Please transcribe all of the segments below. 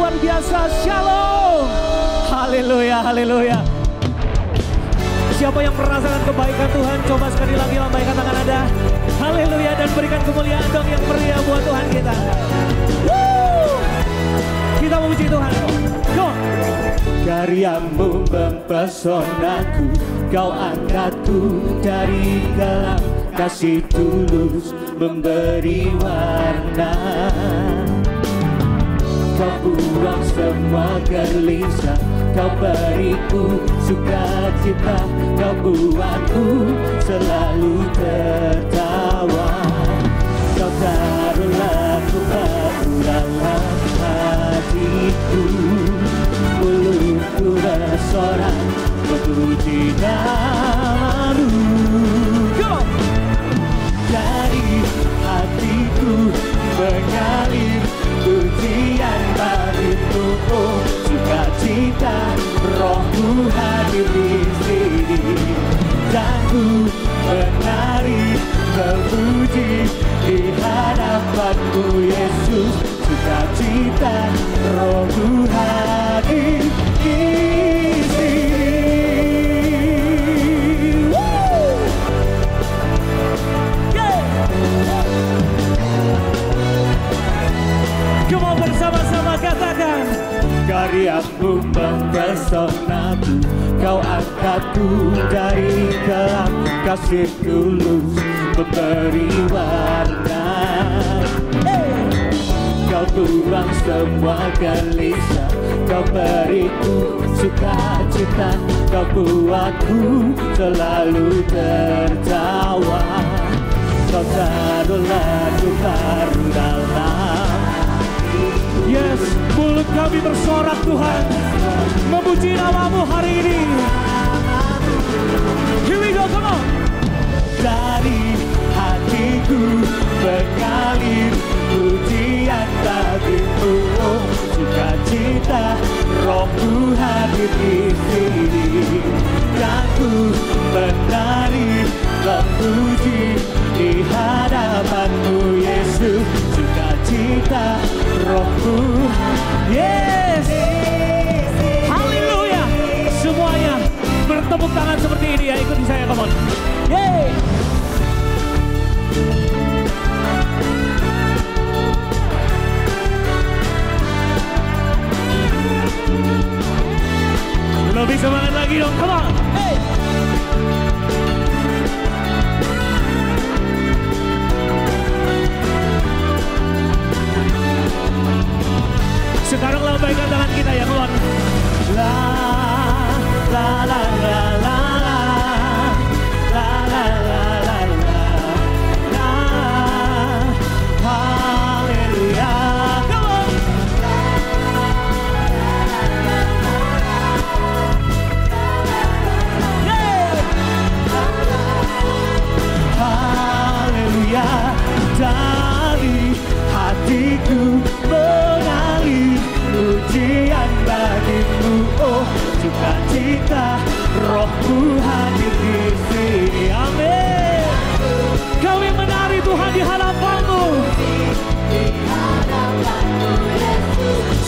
luar biasa. Shalom. Haleluya, haleluya. Siapa yang merasakan kebaikan Tuhan, coba sekali lagi lambaikan tangan Anda. Haleluya, dan berikan kemuliaan dong yang meriah buat Tuhan kita. Woo! Kita memuji Tuhan. Go. Karyamu mempesonaku, kau angkatku dari gelap, kasih tulus memberi warna. Kau buang semua gelisah, kau beriku sukacita, kau buatku selalu tertawa. Kau taruh lagu baru dalam hatiku, mulutku bersorak memuji namamu. Dari hatiku mengalir pujian bagimu, oh sukacita, rohmu hadir di sini. Dan ku menari memuji di hadapanmu Yesus, sukacita, rohmu hadir di sini. Come bersama-sama katakan. Karyamu mempesonaku, kau angkatku dari gelap, kasih tulus memberi warna. Kau buang semua gelisah, kau beriku sukacita, kau buatku selalu tertawa. Kau taruh lagu baru dalam. Yes, mulut kami bersorak Tuhan, memuji namamu hari ini. Here we go, come on. Dari hatiku mengalir pujian bagimu, oh sukacita, rohmu hadir di sini. Dan ku menari memuji di hadapanmu Yesus, sukacita, rohmu. Yes, haleluya. Semuanya bertepuk tangan seperti ini ya, ikuti saya, come on. Yeay. Lebih semangat lagi dong, come on. Hey. Sekarang lambaikan tangan kita ya, come on. La la la la la la la la la la. Haleluya, come on. Haleluya, dari hatiku mengalir pujian bagimu, oh sukacita, rohmu hadir di sini. Amin. Kami menari Tuhan di hadapanmu,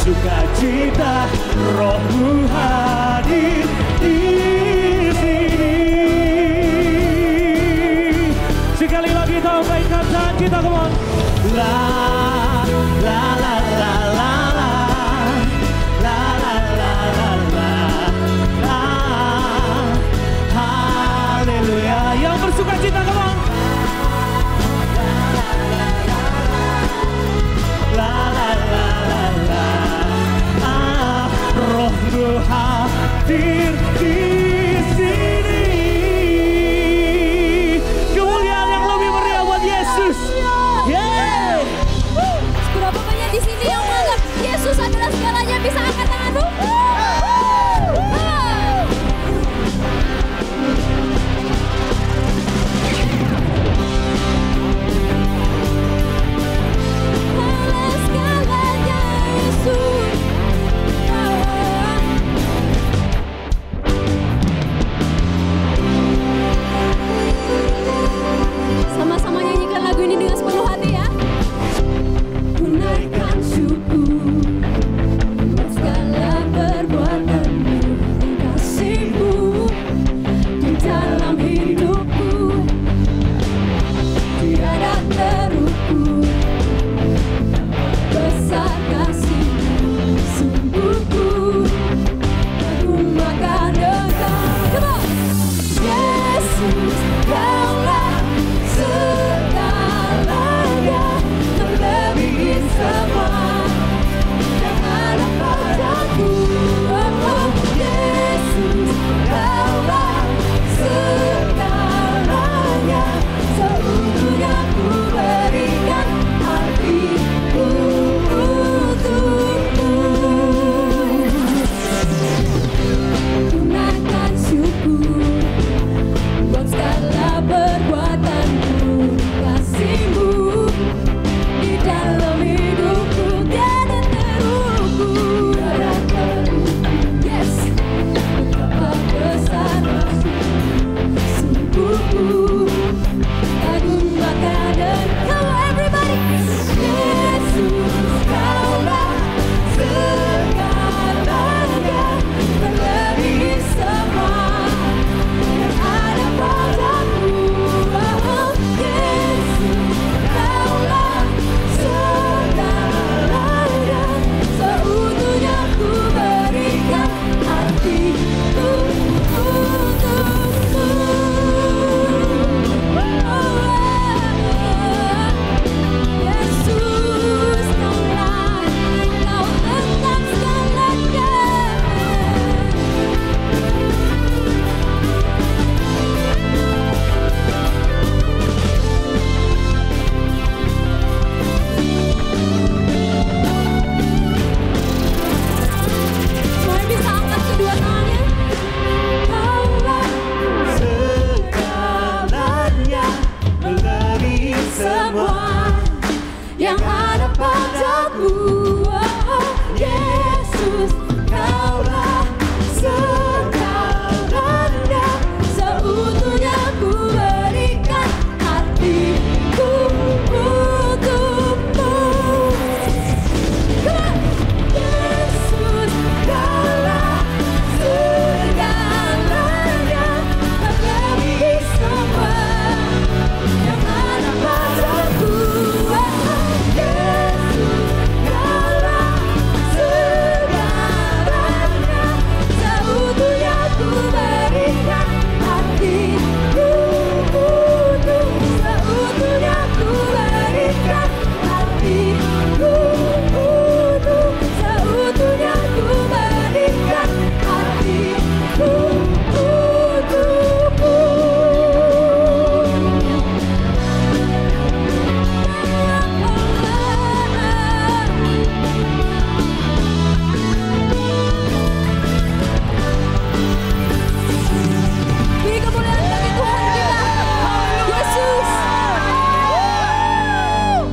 sukacita, rohmu hadir di sini. Sekali lagi kita mainkan tangan kita, come on. La la la la la la la la la la la. Haleluya, yang bersukacita, come on. La la la la la. Rohmu hadir di sini. Kemuliaan yang lebih meriah buat Yesus. Yeah. Berapa banyak di sini yang menganggap Yesus adalah segalanya? Bisa angkat tanganmu? Segalanya Yesus.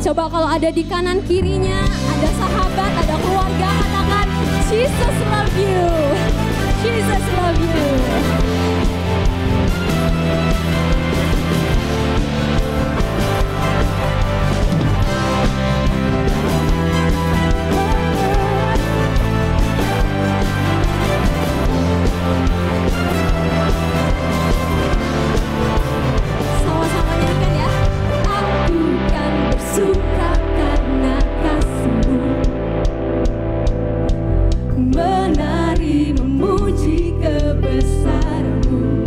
Coba kalau ada di kanan kirinya, ada sahabat, ada keluarga, katakan Jesus love you. Jesus love you. Sama-sama nyanyikan ya. Aku kan bersuka karena kasih-Mu, menari memuji kebesaran-Mu.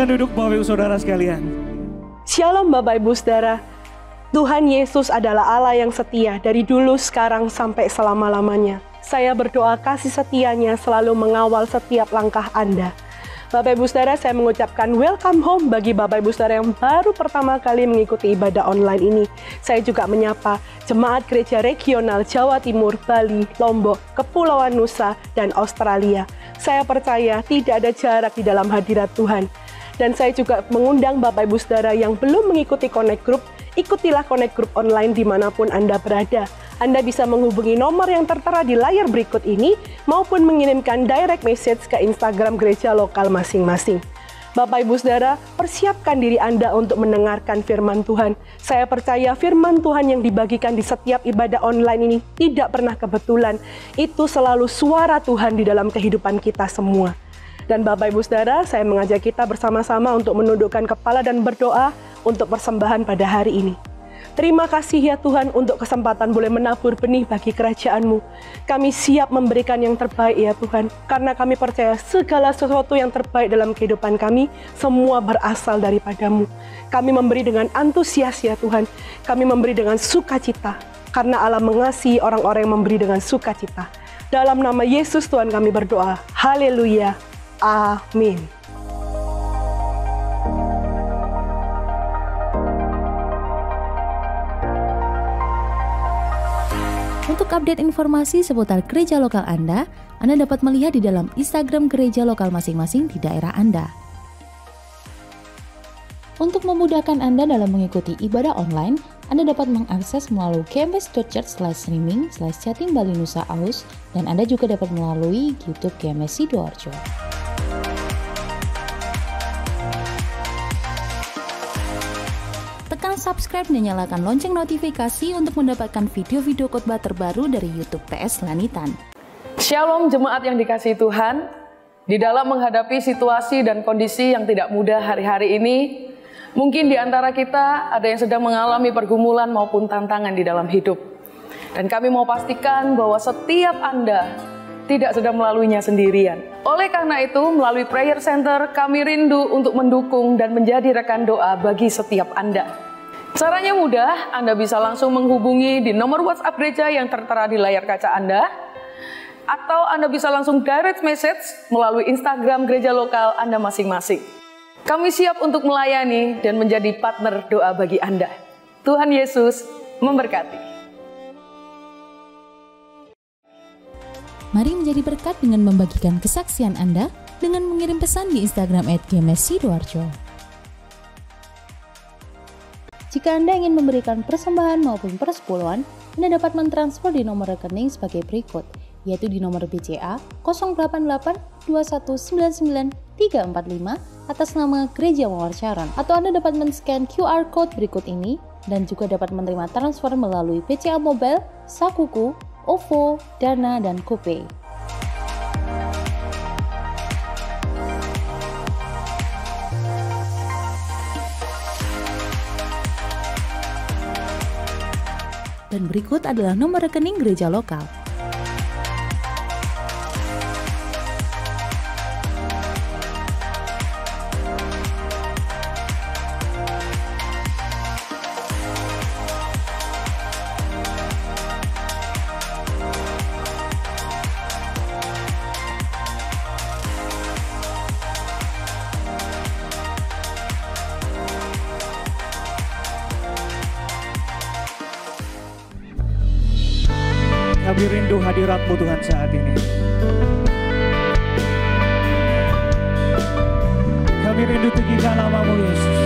Silakan duduk Bapak Ibu Saudara sekalian. Shalom Bapak Ibu Saudara. Tuhan Yesus adalah Allah yang setia dari dulu, sekarang, sampai selama-lamanya. Saya berdoa kasih setianya selalu mengawal setiap langkah Anda. Bapak Ibu Saudara, saya mengucapkan welcome home bagi Bapak Ibu Saudara yang baru pertama kali mengikuti ibadah online ini. Saya juga menyapa Jemaat Gereja Regional Jawa Timur, Bali, Lombok, Kepulauan Nusa, dan Australia. Saya percaya tidak ada jarak di dalam hadirat Tuhan. Dan saya juga mengundang Bapak Ibu Saudara yang belum mengikuti Connect Group, ikutilah Connect Group online dimanapun Anda berada. Anda bisa menghubungi nomor yang tertera di layar berikut ini maupun mengirimkan direct message ke Instagram gereja lokal masing-masing. Bapak Ibu Saudara, persiapkan diri Anda untuk mendengarkan firman Tuhan. Saya percaya firman Tuhan yang dibagikan di setiap ibadah online ini tidak pernah kebetulan. Itu selalu suara Tuhan di dalam kehidupan kita semua. Dan Bapak Ibu Saudara, saya mengajak kita bersama-sama untuk menundukkan kepala dan berdoa untuk persembahan pada hari ini. Terima kasih ya Tuhan untuk kesempatan boleh menabur benih bagi kerajaan-Mu. Kami siap memberikan yang terbaik ya Tuhan, karena kami percaya segala sesuatu yang terbaik dalam kehidupan kami, semua berasal daripada-Mu. Kami memberi dengan antusias ya Tuhan, kami memberi dengan sukacita, karena Allah mengasihi orang-orang yang memberi dengan sukacita. Dalam nama Yesus Tuhan kami berdoa, haleluya, amin. Untuk update informasi seputar gereja lokal Anda dapat melihat di dalam Instagram gereja lokal masing-masing di daerah Anda. Untuk memudahkan Anda dalam mengikuti ibadah online, Anda dapat mengakses melalui gms.church/streaming/Jatim Bali Nusa Aus, dan Anda juga dapat melalui YouTube GMS Sidoarjo. Tekan subscribe dan nyalakan lonceng notifikasi untuk mendapatkan video-video khotbah terbaru dari YouTube TS Lanitan. Shalom jemaat yang dikasihi Tuhan. Di dalam menghadapi situasi dan kondisi yang tidak mudah hari-hari ini, mungkin di antara kita ada yang sedang mengalami pergumulan maupun tantangan di dalam hidup. Dan kami mau pastikan bahwa setiap Anda tidak sedang melaluinya sendirian. Oleh karena itu, melalui Prayer Center, kami rindu untuk mendukung dan menjadi rekan doa bagi setiap Anda. Caranya mudah, Anda bisa langsung menghubungi di nomor WhatsApp gereja yang tertera di layar kaca Anda, atau Anda bisa langsung direct message melalui Instagram gereja lokal Anda masing-masing. Kami siap untuk melayani dan menjadi partner doa bagi Anda. Tuhan Yesus memberkati. Mari menjadi berkat dengan membagikan kesaksian Anda dengan mengirim pesan di Instagram @gms_sidoarjo. Jika Anda ingin memberikan persembahan maupun persepuluhan, Anda dapat mentransfer di nomor rekening sebagai berikut, yaitu di nomor BCA 088-2199345 atas nama Gereja Mawar Charon, atau Anda dapat men-scan QR Code berikut ini dan juga dapat menerima transfer melalui BCA Mobile, Sakuku, OVO, Dana, dan GoPay. Dan berikut adalah nomor rekening gereja lokal. Kami rindu hadirat-Mu Tuhan saat ini. Kami rindu tinggikan nama-Mu Yesus.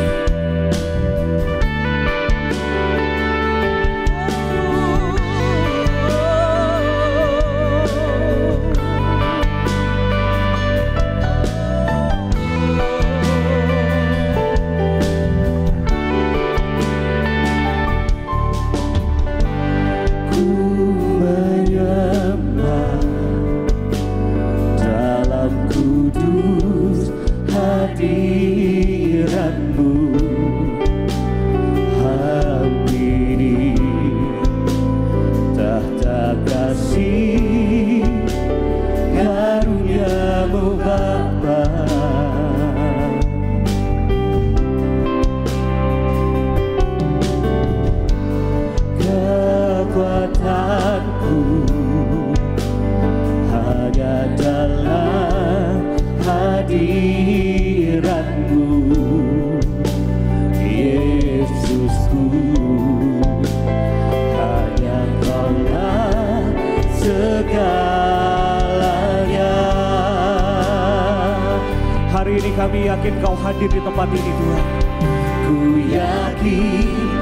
yakin Kau hadir di tempat ini Tuhan. Ku yakin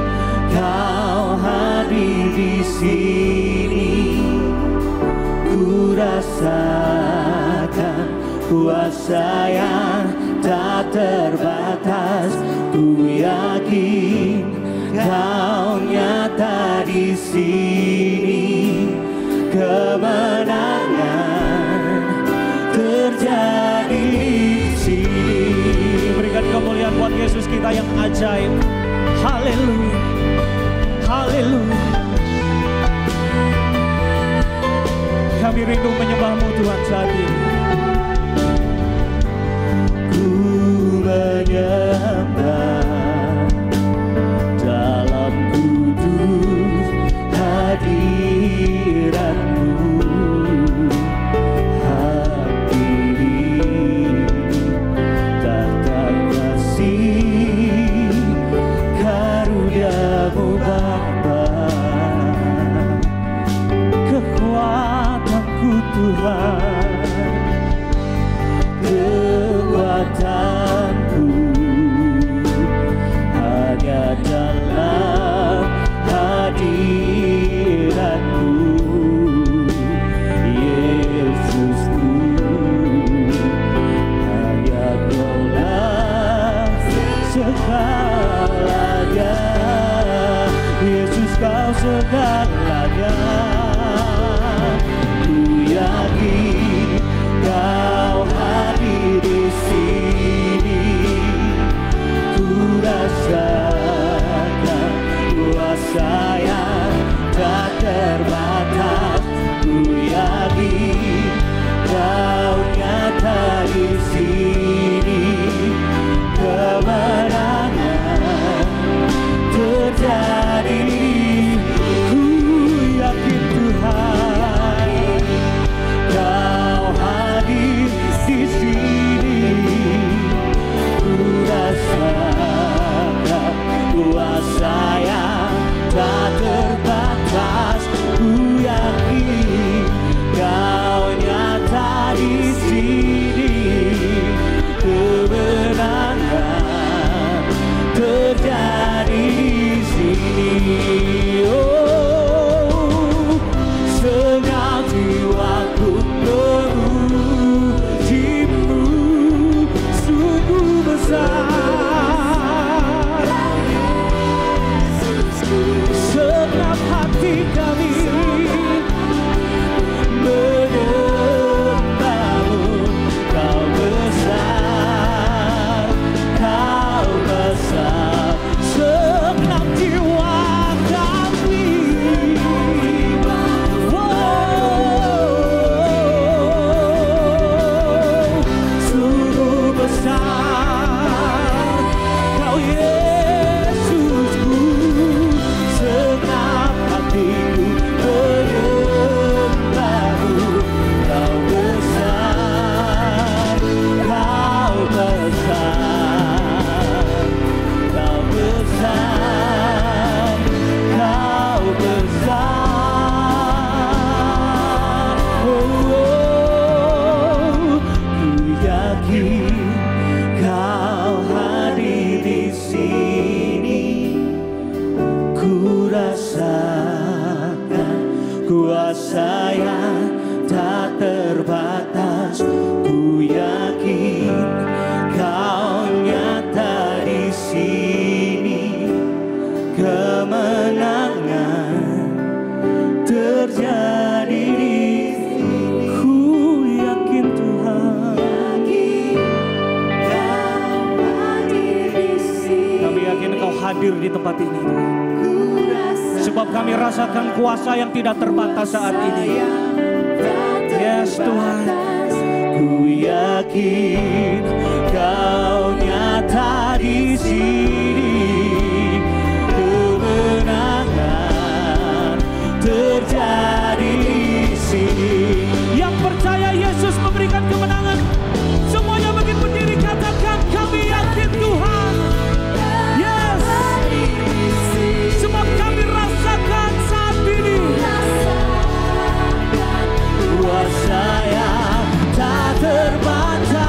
Kau hadir di sini. Ku rasakan kuasa yang tak terbatas. Ku yakin Kau nyata di sini. Kemenangan terjadi di sini. Berikan kemuliaan buat Yesus kita yang ajaib. Haleluya, haleluya. Kami rindu menyembah-Mu Tuhan saat ini. Ku menyembah dalam kudus hadirat-Mu. Hati ini tahta kasih karunia-Mu Bapa. Kekuatanku Tuhan, kekuatanku hanya dalam hadirat-Mu. Yesusku, hanya Kau-lah segalanya. Yesus, Kau segalanya. Ku yakin Kau hadir di sini. Ku rasakan kuasa yang tak terbatas. Ku yakin Kau nyata di sini. Kemenangan terjadi. Ku yakin Tuhan Kau hadir di sini. Ku rasakan kuasa yang tak terbatas. Ku yakin Kau nyata di sini. Kemenangan terjadi di sini. Oh, senang jiwaku memuji-Mu, sungguh besar. Senang hati kami menyembah-Mu. Kau besar, Kau besar. Senang jiwa kami, sungguh besar Kau Yesusku. Senang hatiku menyembah-Mu. Kau besar, Kau besar, Kau besar, Kau besar. Oh, ku yakin Kau hadir di sini. Ku rasakan kuasa yang tak terbatas. Ku yakin Kau nyata di sini. Kemenangan terjadi di sini. Ku yakin Tuhan kami yakin Kau hadir di tempat ini. Sebab kami rasakan kuasa yang tidak terbatas saat ini. Yes Tuhan. Ku yakin Kau nyata di sini. Kemenangan terjadi di sini. Yang percaya Yesus memberikan kemenangan, semuanya bangkit berdiri, katakan kami yakin Tuhan. Yes. Sebab kami rasakan saat ini kuasa yang tak terbatas.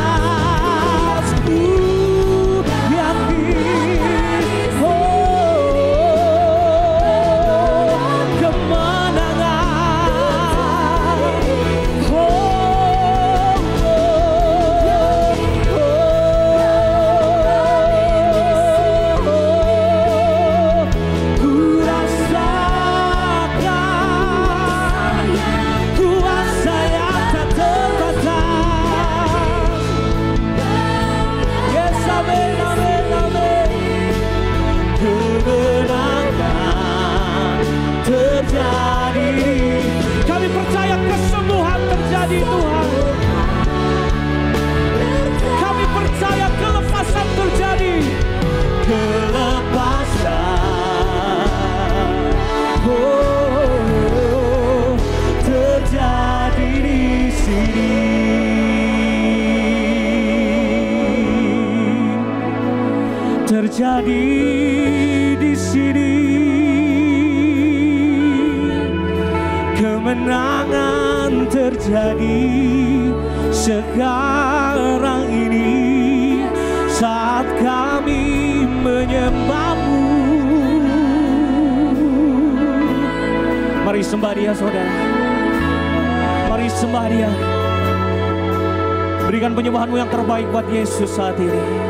terjadi di sini. Kemenangan terjadi sekarang ini saat kami menyembah-Mu. Mari sembah Dia, saudara. Mari sembah Dia. Berikan penyembahan-Mu yang terbaik buat Yesus saat ini.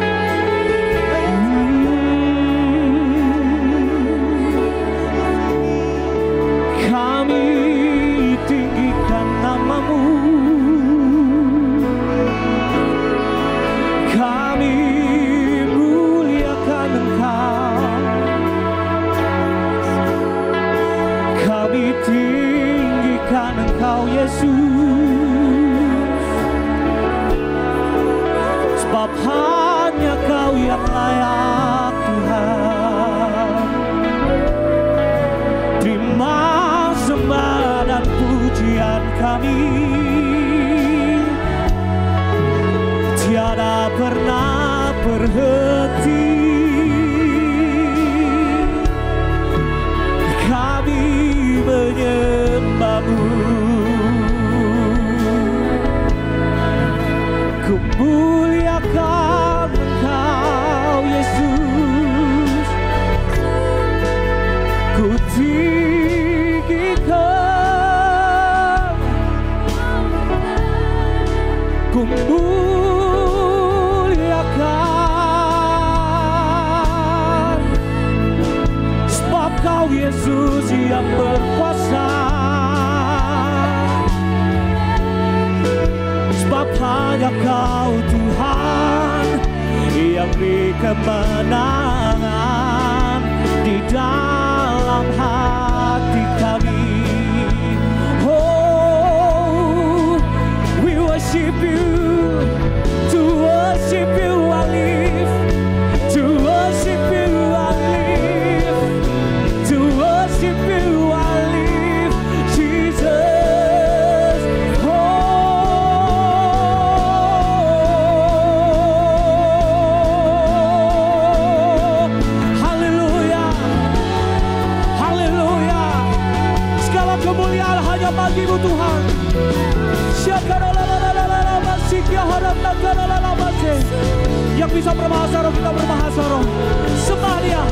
Kami tinggikan nama-Mu. Kami muliakan Engkau. Kami tinggikan Engkau, Yesus. Sebab hanya Kau yang layak, Tuhan. Terima sembah dan pujian kami, tiada pernah berhenti. Kami menyembah-Mu. Ku muliakan Engkau, Yesus. Ku tinggikan, ku muliakan. Sebab Kau, Yesus, yang berkuasa. Sebab hanya Kau, Tuhan, yang beri kemenangan di dalam hati kami. Oh, we worship You. To worship You I live. To worship You I live. To worship You I live, Jesus. Oh, haleluya, haleluya. Segala kemuliaan hanya bagi-Mu, Tuhan. Yang bisa berbahasa roh, kita berbahasa roh. Sembah Dia.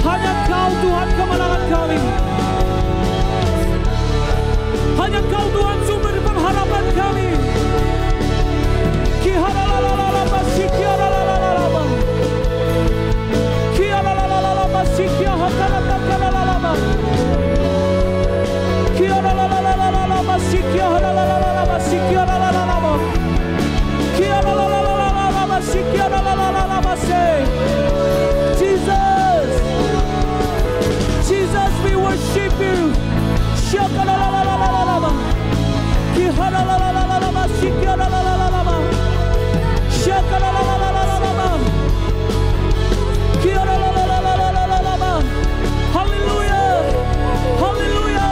Hanya Kau, Tuhan, kemenangan kami. Hanya Kau, Tuhan, sumber pengharapan kami. Jesus, we worship You. Hallelujah, hallelujah.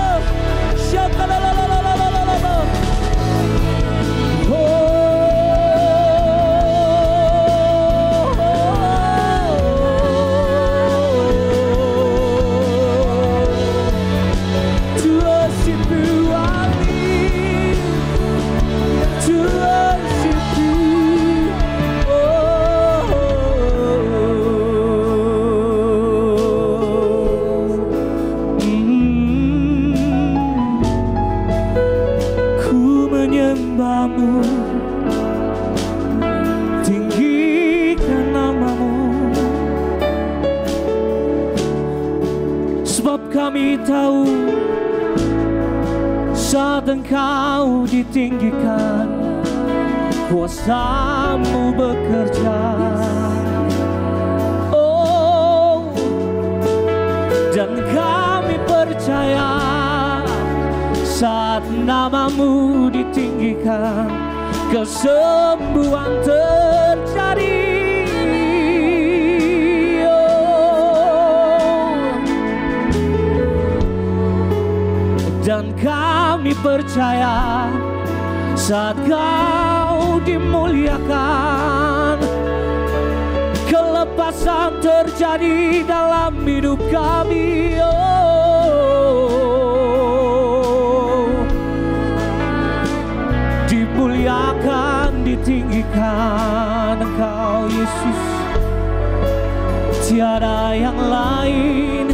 menyembah-Mu, tinggikan nama-Mu, sebab kami tahu saat Engkau ditinggikan, kuasa-Mu bekerja. Oh, dan kami percaya saat nama-Mu ditinggikan, kesembuhan terjadi. Oh, dan Dan kami percaya saat Kau dimuliakan, kelepasan terjadi dalam hidup kami. Dimuliakan, ditinggikan Engkau Yesus. Tiada yang lain,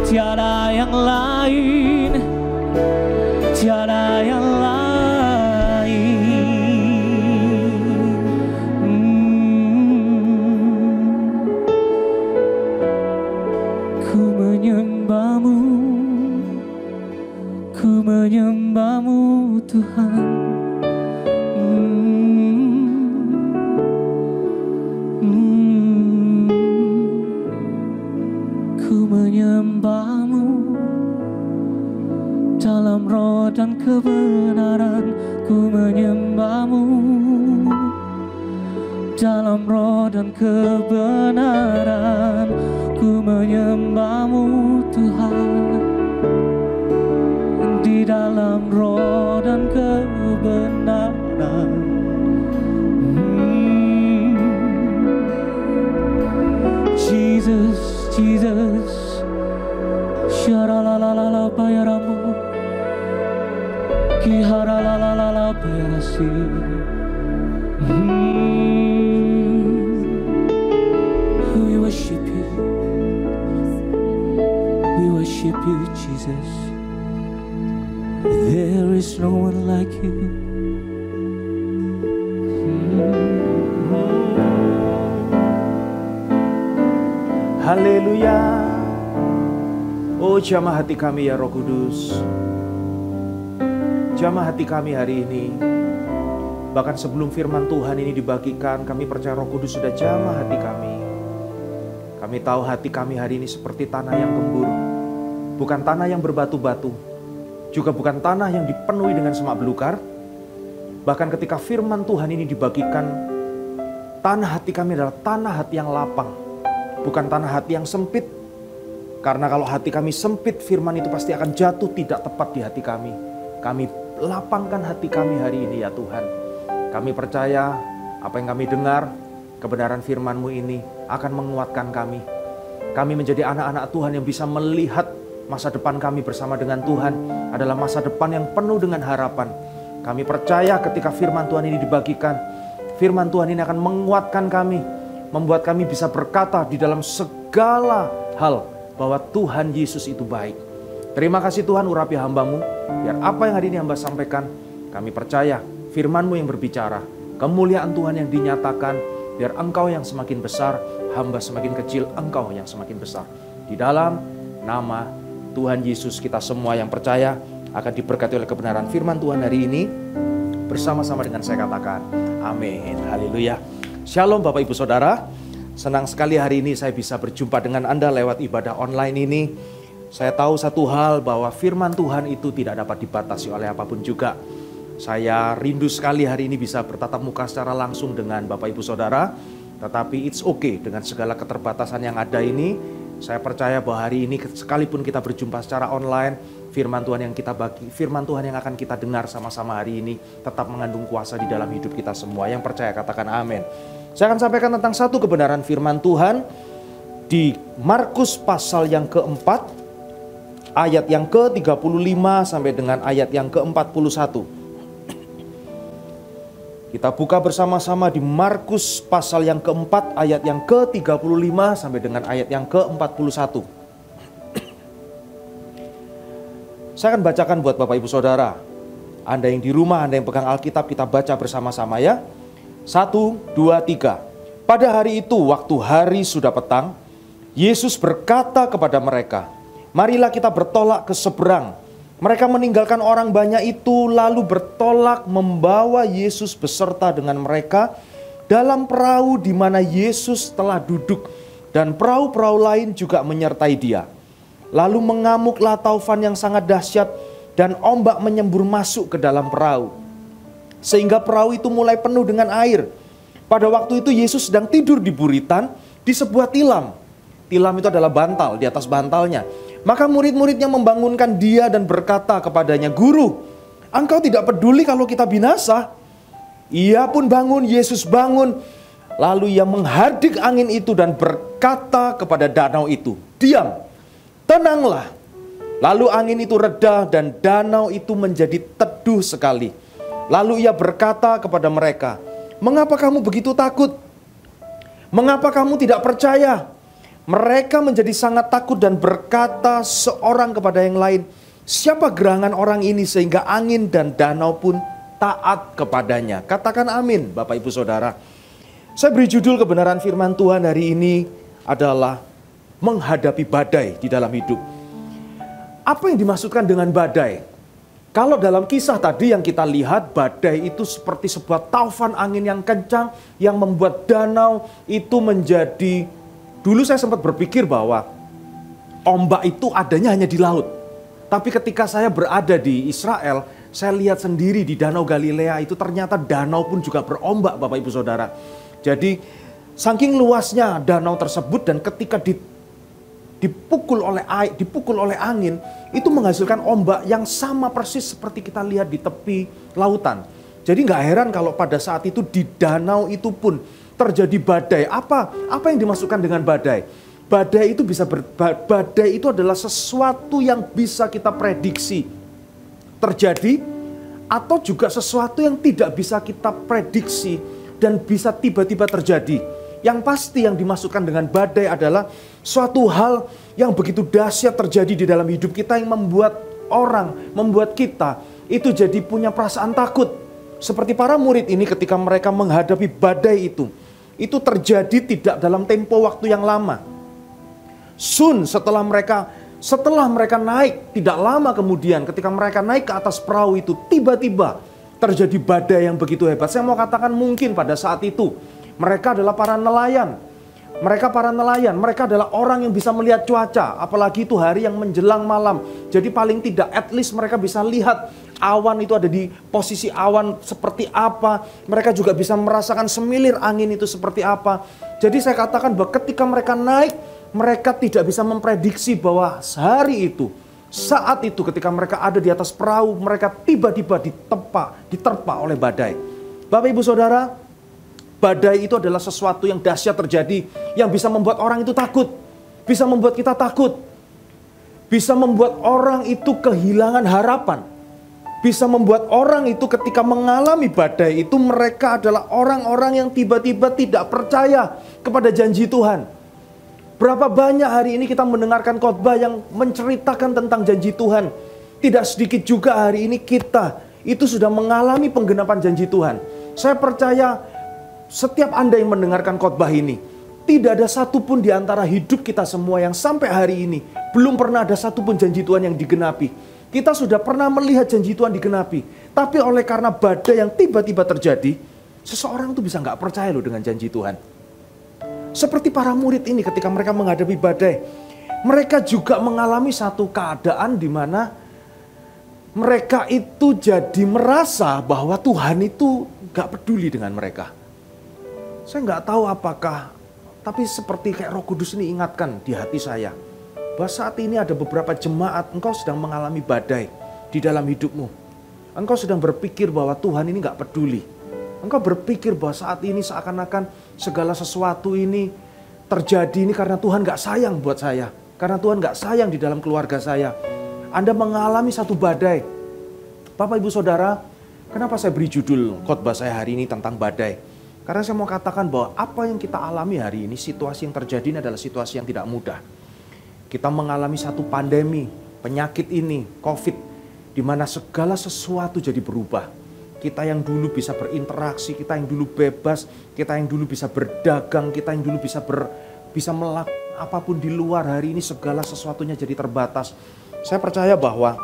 tiada yang lain, tiada yang lain. Ku menyembah-Mu, ku menyembah-Mu Tuhan. Ku menyembah-Mu dalam roh dan kebenaran. Ku menyembah-Mu dalam roh dan kebenaran. Ku menyembah-Mu Tuhan, di dalam roh dan kebenaran. Jesus, Jesus, Syaralalalala bayaramu, Kiharalalala bayarasi. We worship You, we worship You, Jesus. There is no one like You. Haleluya. Oh, jamah hati kami ya Roh Kudus. Jamah hati kami hari ini. Bahkan sebelum firman Tuhan ini dibagikan, kami percaya Roh Kudus sudah jamah hati kami. Kami tahu hati kami hari ini seperti tanah yang gembur. Bukan tanah yang berbatu-batu, juga bukan tanah yang dipenuhi dengan semak belukar. Bahkan ketika firman Tuhan ini dibagikan, tanah hati kami adalah tanah hati yang lapang, bukan tanah hati yang sempit. Karena kalau hati kami sempit, firman itu pasti akan jatuh tidak tepat di hati kami. Kami lapangkan hati kami hari ini ya Tuhan. Kami percaya apa yang kami dengar, kebenaran firman-Mu ini akan menguatkan kami. Kami menjadi anak-anak Tuhan yang bisa melihat masa depan kami bersama dengan Tuhan adalah masa depan yang penuh dengan harapan. Kami percaya ketika firman Tuhan ini dibagikan, firman Tuhan ini akan menguatkan kami, membuat kami bisa berkata di dalam segala hal bahwa Tuhan Yesus itu baik. Terima kasih Tuhan, urapi hamba-Mu, biar apa yang hari ini hamba sampaikan, kami percaya firman-Mu yang berbicara, kemuliaan Tuhan yang dinyatakan, biar Engkau yang semakin besar, hamba semakin kecil, Engkau yang semakin besar. Di dalam nama Tuhan Yesus, kita semua yang percaya akan diberkati oleh kebenaran firman Tuhan hari ini. Bersama-sama dengan saya katakan, amin. Haleluya. Shalom Bapak Ibu Saudara. Senang sekali hari ini saya bisa berjumpa dengan Anda lewat ibadah online ini. Saya tahu satu hal, bahwa firman Tuhan itu tidak dapat dibatasi oleh apapun juga. Saya rindu sekali hari ini bisa bertatap muka secara langsung dengan Bapak Ibu Saudara. Tetapi it's okay dengan segala keterbatasan yang ada ini. Saya percaya bahwa hari ini sekalipun kita berjumpa secara online, firman Tuhan yang kita bagi, firman Tuhan yang akan kita dengar sama-sama hari ini tetap mengandung kuasa di dalam hidup kita semua. Yang percaya katakan amin. Saya akan sampaikan tentang satu kebenaran firman Tuhan di Markus pasal yang keempat, ayat yang ke-35 sampai dengan ayat yang ke-41. Kita buka bersama-sama di Markus pasal yang keempat, ayat yang ke-35 sampai dengan ayat yang ke-41. Saya akan bacakan buat Bapak Ibu Saudara. Anda yang di rumah, Anda yang pegang Alkitab, kita baca bersama-sama ya. 1, 2, 3. Pada hari itu, waktu hari sudah petang, Yesus berkata kepada mereka, "Marilah kita bertolak ke seberang." Mereka meninggalkan orang banyak itu, lalu bertolak membawa Yesus beserta dengan mereka dalam perahu di mana Yesus telah duduk, dan perahu-perahu lain juga menyertai Dia. Lalu mengamuklah taufan yang sangat dahsyat, dan ombak menyembur masuk ke dalam perahu, sehingga perahu itu mulai penuh dengan air. Pada waktu itu Yesus sedang tidur di buritan di sebuah tilam. Tilam itu adalah bantal, di atas bantalnya Maka murid-muridnya membangunkan dia dan berkata kepadanya, "Guru, engkau tidak peduli kalau kita binasa?" Ia pun bangun, Yesus bangun. Lalu ia menghardik angin itu dan berkata kepada danau itu, "Diam, tenanglah." Lalu angin itu reda dan danau itu menjadi teduh sekali. Lalu ia berkata kepada mereka, "Mengapa kamu begitu takut? Mengapa kamu tidak percaya?" Mereka menjadi sangat takut dan berkata seorang kepada yang lain, "Siapa gerangan orang ini sehingga angin dan danau pun taat kepadanya?" Katakan amin, Bapak Ibu Saudara. Saya beri judul kebenaran firman Tuhan hari ini adalah menghadapi badai di dalam hidup. Apa yang dimaksudkan dengan badai? Kalau dalam kisah tadi yang kita lihat, badai itu seperti sebuah taufan angin yang kencang yang membuat danau itu menjadi... Dulu saya sempat berpikir bahwa ombak itu adanya hanya di laut. Tapi ketika saya berada di Israel, saya lihat sendiri di Danau Galilea itu ternyata danau pun juga berombak, Bapak Ibu Saudara. Jadi saking luasnya danau tersebut dan ketika dipukul oleh angin, itu menghasilkan ombak yang sama persis seperti kita lihat di tepi lautan. Jadi nggak heran kalau pada saat itu di danau itu pun terjadi badai. Apa yang dimasukkan dengan badai? Badai itu adalah sesuatu yang bisa kita prediksi terjadi atau juga sesuatu yang tidak bisa kita prediksi dan bisa tiba-tiba terjadi. Yang pasti yang dimasukkan dengan badai adalah suatu hal yang begitu dahsyat terjadi di dalam hidup kita yang membuat kita itu jadi punya perasaan takut. Seperti para murid ini ketika mereka menghadapi badai itu terjadi tidak dalam tempo waktu yang lama. Setelah mereka naik, tidak lama kemudian ketika mereka naik ke atas perahu itu, tiba-tiba terjadi badai yang begitu hebat. Saya mau katakan mungkin pada saat itu mereka adalah para nelayan. Mereka adalah orang yang bisa melihat cuaca, apalagi itu hari yang menjelang malam. Jadi paling tidak at least mereka bisa lihat awan itu ada di posisi awan seperti apa. Mereka juga bisa merasakan semilir angin itu seperti apa. Jadi saya katakan bahwa ketika mereka naik, mereka tidak bisa memprediksi bahwa saat itu ketika mereka ada di atas perahu, mereka tiba-tiba diterpa oleh badai. Bapak Ibu Saudara, badai itu adalah sesuatu yang dahsyat terjadi, yang bisa membuat orang itu takut, bisa membuat kita takut, bisa membuat orang itu kehilangan harapan, bisa membuat orang itu ketika mengalami badai itu mereka adalah orang-orang yang tiba-tiba tidak percaya kepada janji Tuhan. Berapa banyak hari ini kita mendengarkan khotbah yang menceritakan tentang janji Tuhan. Tidak sedikit juga hari ini kita itu sudah mengalami penggenapan janji Tuhan. Saya percaya setiap Anda yang mendengarkan khotbah ini, tidak ada satupun di antara hidup kita semua yang sampai hari ini belum pernah ada satupun janji Tuhan yang digenapi. Kita sudah pernah melihat janji Tuhan digenapi, tapi oleh karena badai yang tiba-tiba terjadi, seseorang tuh bisa nggak percaya loh dengan janji Tuhan. Seperti para murid ini ketika mereka menghadapi badai, mereka juga mengalami satu keadaan di mana mereka itu jadi merasa bahwa Tuhan itu nggak peduli dengan mereka. Saya nggak tahu apakah, tapi seperti kayak Roh Kudus ini ingatkan di hati saya, bahwa saat ini ada beberapa jemaat engkau sedang mengalami badai di dalam hidupmu. Engkau sedang berpikir bahwa Tuhan ini nggak peduli. Engkau berpikir bahwa saat ini seakan-akan segala sesuatu ini terjadi ini karena Tuhan gak sayang buat saya. Karena Tuhan gak sayang di dalam keluarga saya. Anda mengalami satu badai. Bapak Ibu Saudara, kenapa saya beri judul khotbah saya hari ini tentang badai? Karena saya mau katakan bahwa apa yang kita alami hari ini, situasi yang terjadi ini adalah situasi yang tidak mudah. Kita mengalami satu pandemi, penyakit ini, COVID, di mana segala sesuatu jadi berubah. Kita yang dulu bisa berinteraksi, kita yang dulu bebas, kita yang dulu bisa berdagang, kita yang dulu bisa melakukan apapun di luar, hari ini segala sesuatunya jadi terbatas. Saya percaya bahwa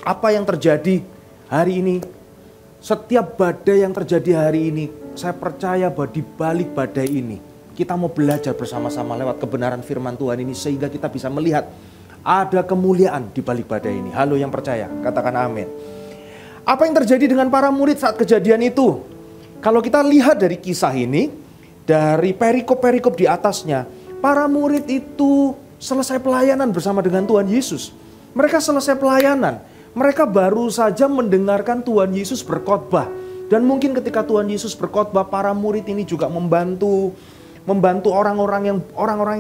apa yang terjadi hari ini, setiap badai yang terjadi hari ini, saya percaya bahwa di balik badai ini, kita mau belajar bersama-sama lewat kebenaran firman Tuhan ini sehingga kita bisa melihat ada kemuliaan di balik badai ini. Halo yang percaya, katakan amin. Apa yang terjadi dengan para murid saat kejadian itu? Kalau kita lihat dari kisah ini, dari perikop-perikop di atasnya, para murid itu selesai pelayanan bersama dengan Tuhan Yesus. Mereka selesai pelayanan, mereka baru saja mendengarkan Tuhan Yesus berkhotbah. Dan mungkin ketika Tuhan Yesus berkhotbah, para murid ini juga membantu orang-orang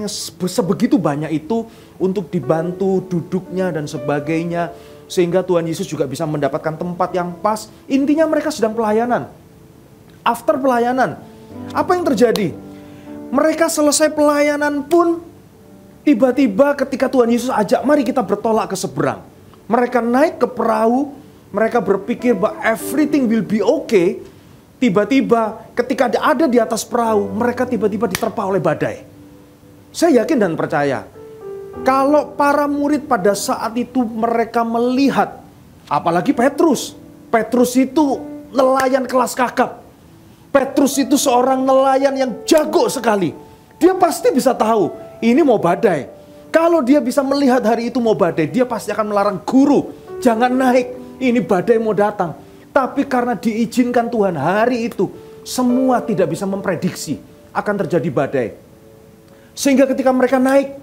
yang sebegitu banyak itu untuk dibantu duduknya dan sebagainya. Sehingga Tuhan Yesus juga bisa mendapatkan tempat yang pas. Intinya mereka sedang pelayanan. After pelayanan, apa yang terjadi? Mereka selesai pelayanan pun tiba-tiba ketika Tuhan Yesus ajak, mari kita bertolak ke seberang. Mereka naik ke perahu, mereka berpikir bahwa everything will be okay. Tiba-tiba ketika ada di atas perahu, mereka tiba-tiba diterpa oleh badai. Saya yakin dan percaya, kalau para murid pada saat itu mereka melihat, apalagi Petrus. Petrus itu nelayan kelas kakap. Petrus itu seorang nelayan yang jago sekali. Dia pasti bisa tahu, ini mau badai. Kalau dia bisa melihat hari itu mau badai, dia pasti akan melarang, guru, jangan naik, ini badai mau datang. Tapi karena diizinkan Tuhan hari itu, semua tidak bisa memprediksi akan terjadi badai. Sehingga ketika mereka naik,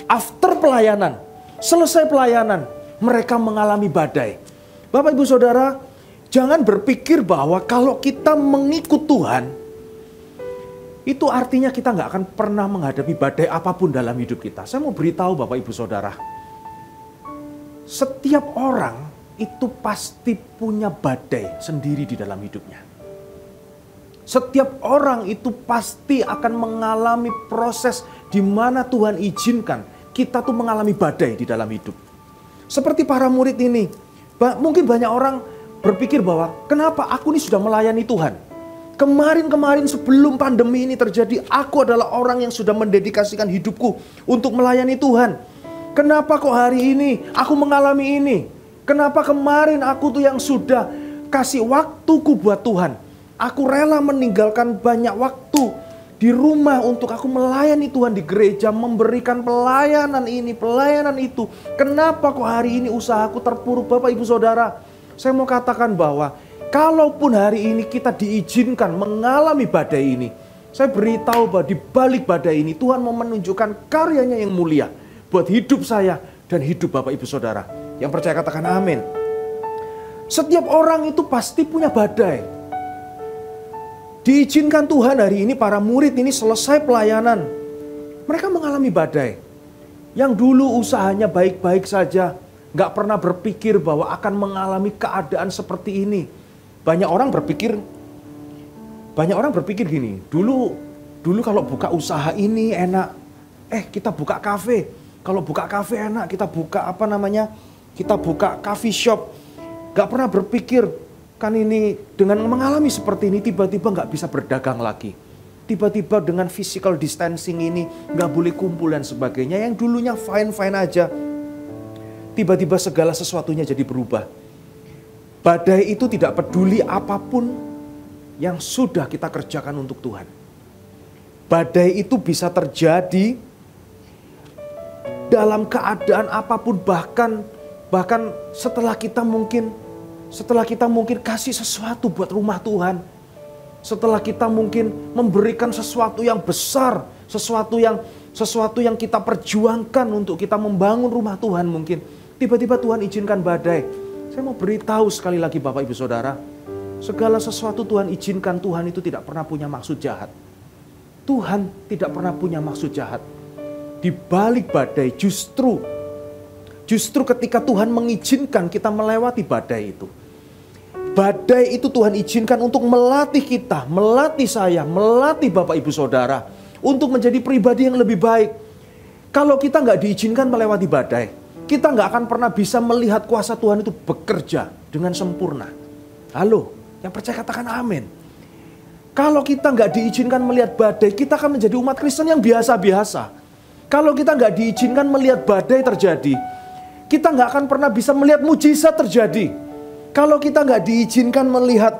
after pelayanan, selesai pelayanan, mereka mengalami badai. Bapak Ibu Saudara, jangan berpikir bahwa kalau kita mengikut Tuhan, itu artinya kita nggak akan pernah menghadapi badai apapun dalam hidup kita. Saya mau beritahu Bapak Ibu Saudara, setiap orang itu pasti punya badai sendiri di dalam hidupnya. Setiap orang itu pasti akan mengalami proses di mana Tuhan izinkan kita tuh mengalami badai di dalam hidup. Seperti para murid ini, mungkin banyak orang berpikir bahwa kenapa aku ini sudah melayani Tuhan. Kemarin sebelum pandemi ini terjadi, aku adalah orang yang sudah mendedikasikan hidupku untuk melayani Tuhan. Kenapa kok hari ini aku mengalami ini? Kenapa kemarin aku tuh yang sudah kasih waktuku buat Tuhan. Aku rela meninggalkan banyak waktu di rumah untuk aku melayani Tuhan di gereja, memberikan pelayanan ini, pelayanan itu. Kenapa kok hari ini usahaku terpuruk? Bapak Ibu Saudara, saya mau katakan bahwa kalaupun hari ini kita diizinkan mengalami badai ini, saya beritahu bahwa di balik badai ini Tuhan mau menunjukkan karyanya yang mulia buat hidup saya dan hidup Bapak Ibu Saudara. Yang percaya katakan amin. Setiap orang itu pasti punya badai. Diizinkan Tuhan hari ini para murid ini selesai pelayanan. Mereka mengalami badai. Yang dulu usahanya baik-baik saja, gak pernah berpikir bahwa akan mengalami keadaan seperti ini. Banyak orang berpikir gini, dulu kalau buka usaha ini enak, kita buka kafe. Kalau buka kafe enak, kita buka kita buka coffee shop. Gak pernah berpikir, kan ini dengan mengalami seperti ini tiba-tiba gak bisa berdagang lagi. Tiba-tiba dengan physical distancing ini gak boleh kumpul dan sebagainya. Yang dulunya fine-fine aja, tiba-tiba segala sesuatunya jadi berubah. Badai itu tidak peduli apapun yang sudah kita kerjakan untuk Tuhan. Badai itu bisa terjadi dalam keadaan apapun, bahkan setelah kita mungkin kasih sesuatu buat rumah Tuhan. Setelah kita mungkin memberikan sesuatu yang besar, sesuatu yang kita perjuangkan untuk kita membangun rumah Tuhan mungkin. Tiba-tiba Tuhan izinkan badai. Saya mau beritahu sekali lagi Bapak Ibu Saudara, segala sesuatu Tuhan izinkan, Tuhan itu tidak pernah punya maksud jahat. Tuhan tidak pernah punya maksud jahat. Di balik badai justru ketika Tuhan mengizinkan kita melewati badai itu. Badai itu Tuhan izinkan untuk melatih kita, melatih saya, melatih Bapak Ibu Saudara untuk menjadi pribadi yang lebih baik. Kalau kita nggak diizinkan melewati badai, kita nggak akan pernah bisa melihat kuasa Tuhan itu bekerja dengan sempurna. Halo, yang percaya katakan amin. Kalau kita nggak diizinkan melihat badai, kita akan menjadi umat Kristen yang biasa-biasa. Kalau kita nggak diizinkan melihat badai terjadi, kita nggak akan pernah bisa melihat mujizat terjadi. Kalau kita nggak diizinkan melihat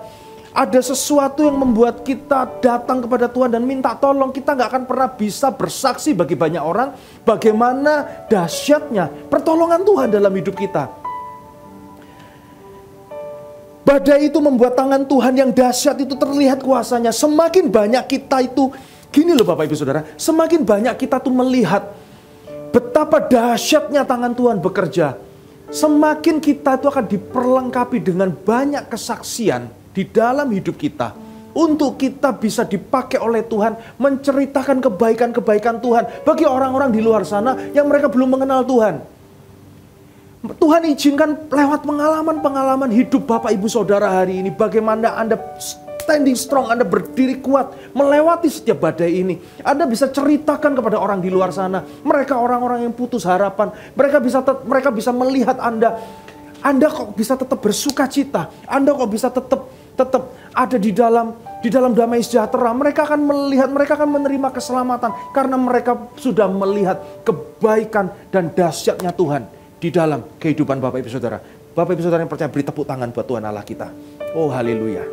ada sesuatu yang membuat kita datang kepada Tuhan dan minta tolong, kita nggak akan pernah bisa bersaksi bagi banyak orang bagaimana dahsyatnya pertolongan Tuhan dalam hidup kita. Badai itu membuat tangan Tuhan yang dahsyat itu terlihat kuasanya. Semakin banyak kita itu, gini loh Bapak Ibu Saudara, semakin banyak kita tuh melihat betapa betapa dahsyatnya tangan Tuhan bekerja, semakin kita itu akan diperlengkapi dengan banyak kesaksian di dalam hidup kita. Untuk kita bisa dipakai oleh Tuhan menceritakan kebaikan-kebaikan Tuhan bagi orang-orang di luar sana yang mereka belum mengenal Tuhan. Tuhan izinkan lewat pengalaman-pengalaman hidup Bapak Ibu Saudara hari ini, bagaimana Anda standing strong, Anda berdiri kuat melewati setiap badai ini. Anda bisa ceritakan kepada orang di luar sana, mereka orang-orang yang putus harapan, mereka bisa melihat Anda kok bisa tetap bersuka cita, Anda kok bisa tetap ada di dalam damai sejahtera. Mereka akan melihat, mereka akan menerima keselamatan karena mereka sudah melihat kebaikan dan dahsyatnya Tuhan di dalam kehidupan Bapak Ibu Saudara. Bapak Ibu Saudara yang percaya, beri tepuk tangan buat Tuhan Allah kita. Oh haleluya.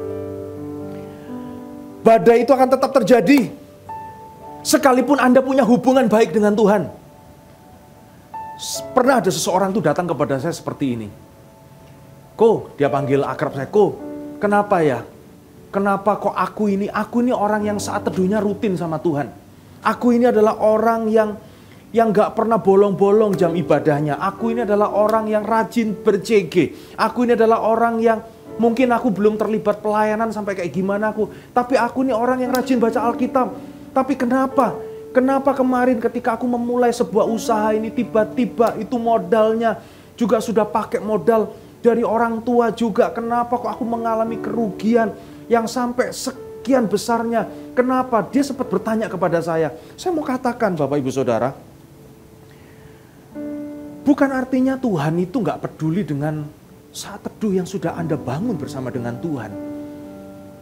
Badai itu akan tetap terjadi sekalipun Anda punya hubungan baik dengan Tuhan. Pernah ada seseorang tuh datang kepada saya seperti ini. Ko, dia panggil akrab saya, Ko, kenapa ya? Kenapa kok aku ini orang yang saat teduhnya rutin sama Tuhan. Aku ini adalah orang yang gak pernah bolong-bolong jam ibadahnya. Aku ini adalah orang yang rajin ber-CG. Aku ini adalah orang yang mungkin aku belum terlibat pelayanan sampai kayak gimana aku. Tapi aku ini orang yang rajin baca Alkitab. Tapi kenapa? Kenapa kemarin ketika aku memulai sebuah usaha ini tiba-tiba itu modalnya juga sudah pakai modal dari orang tua juga. Kenapa kok aku mengalami kerugian yang sampai sekian besarnya? Kenapa? Dia sempat bertanya kepada saya. Saya mau katakan Bapak Ibu Saudara, bukan artinya Tuhan itu gak peduli dengan saat teduh yang sudah Anda bangun bersama dengan Tuhan.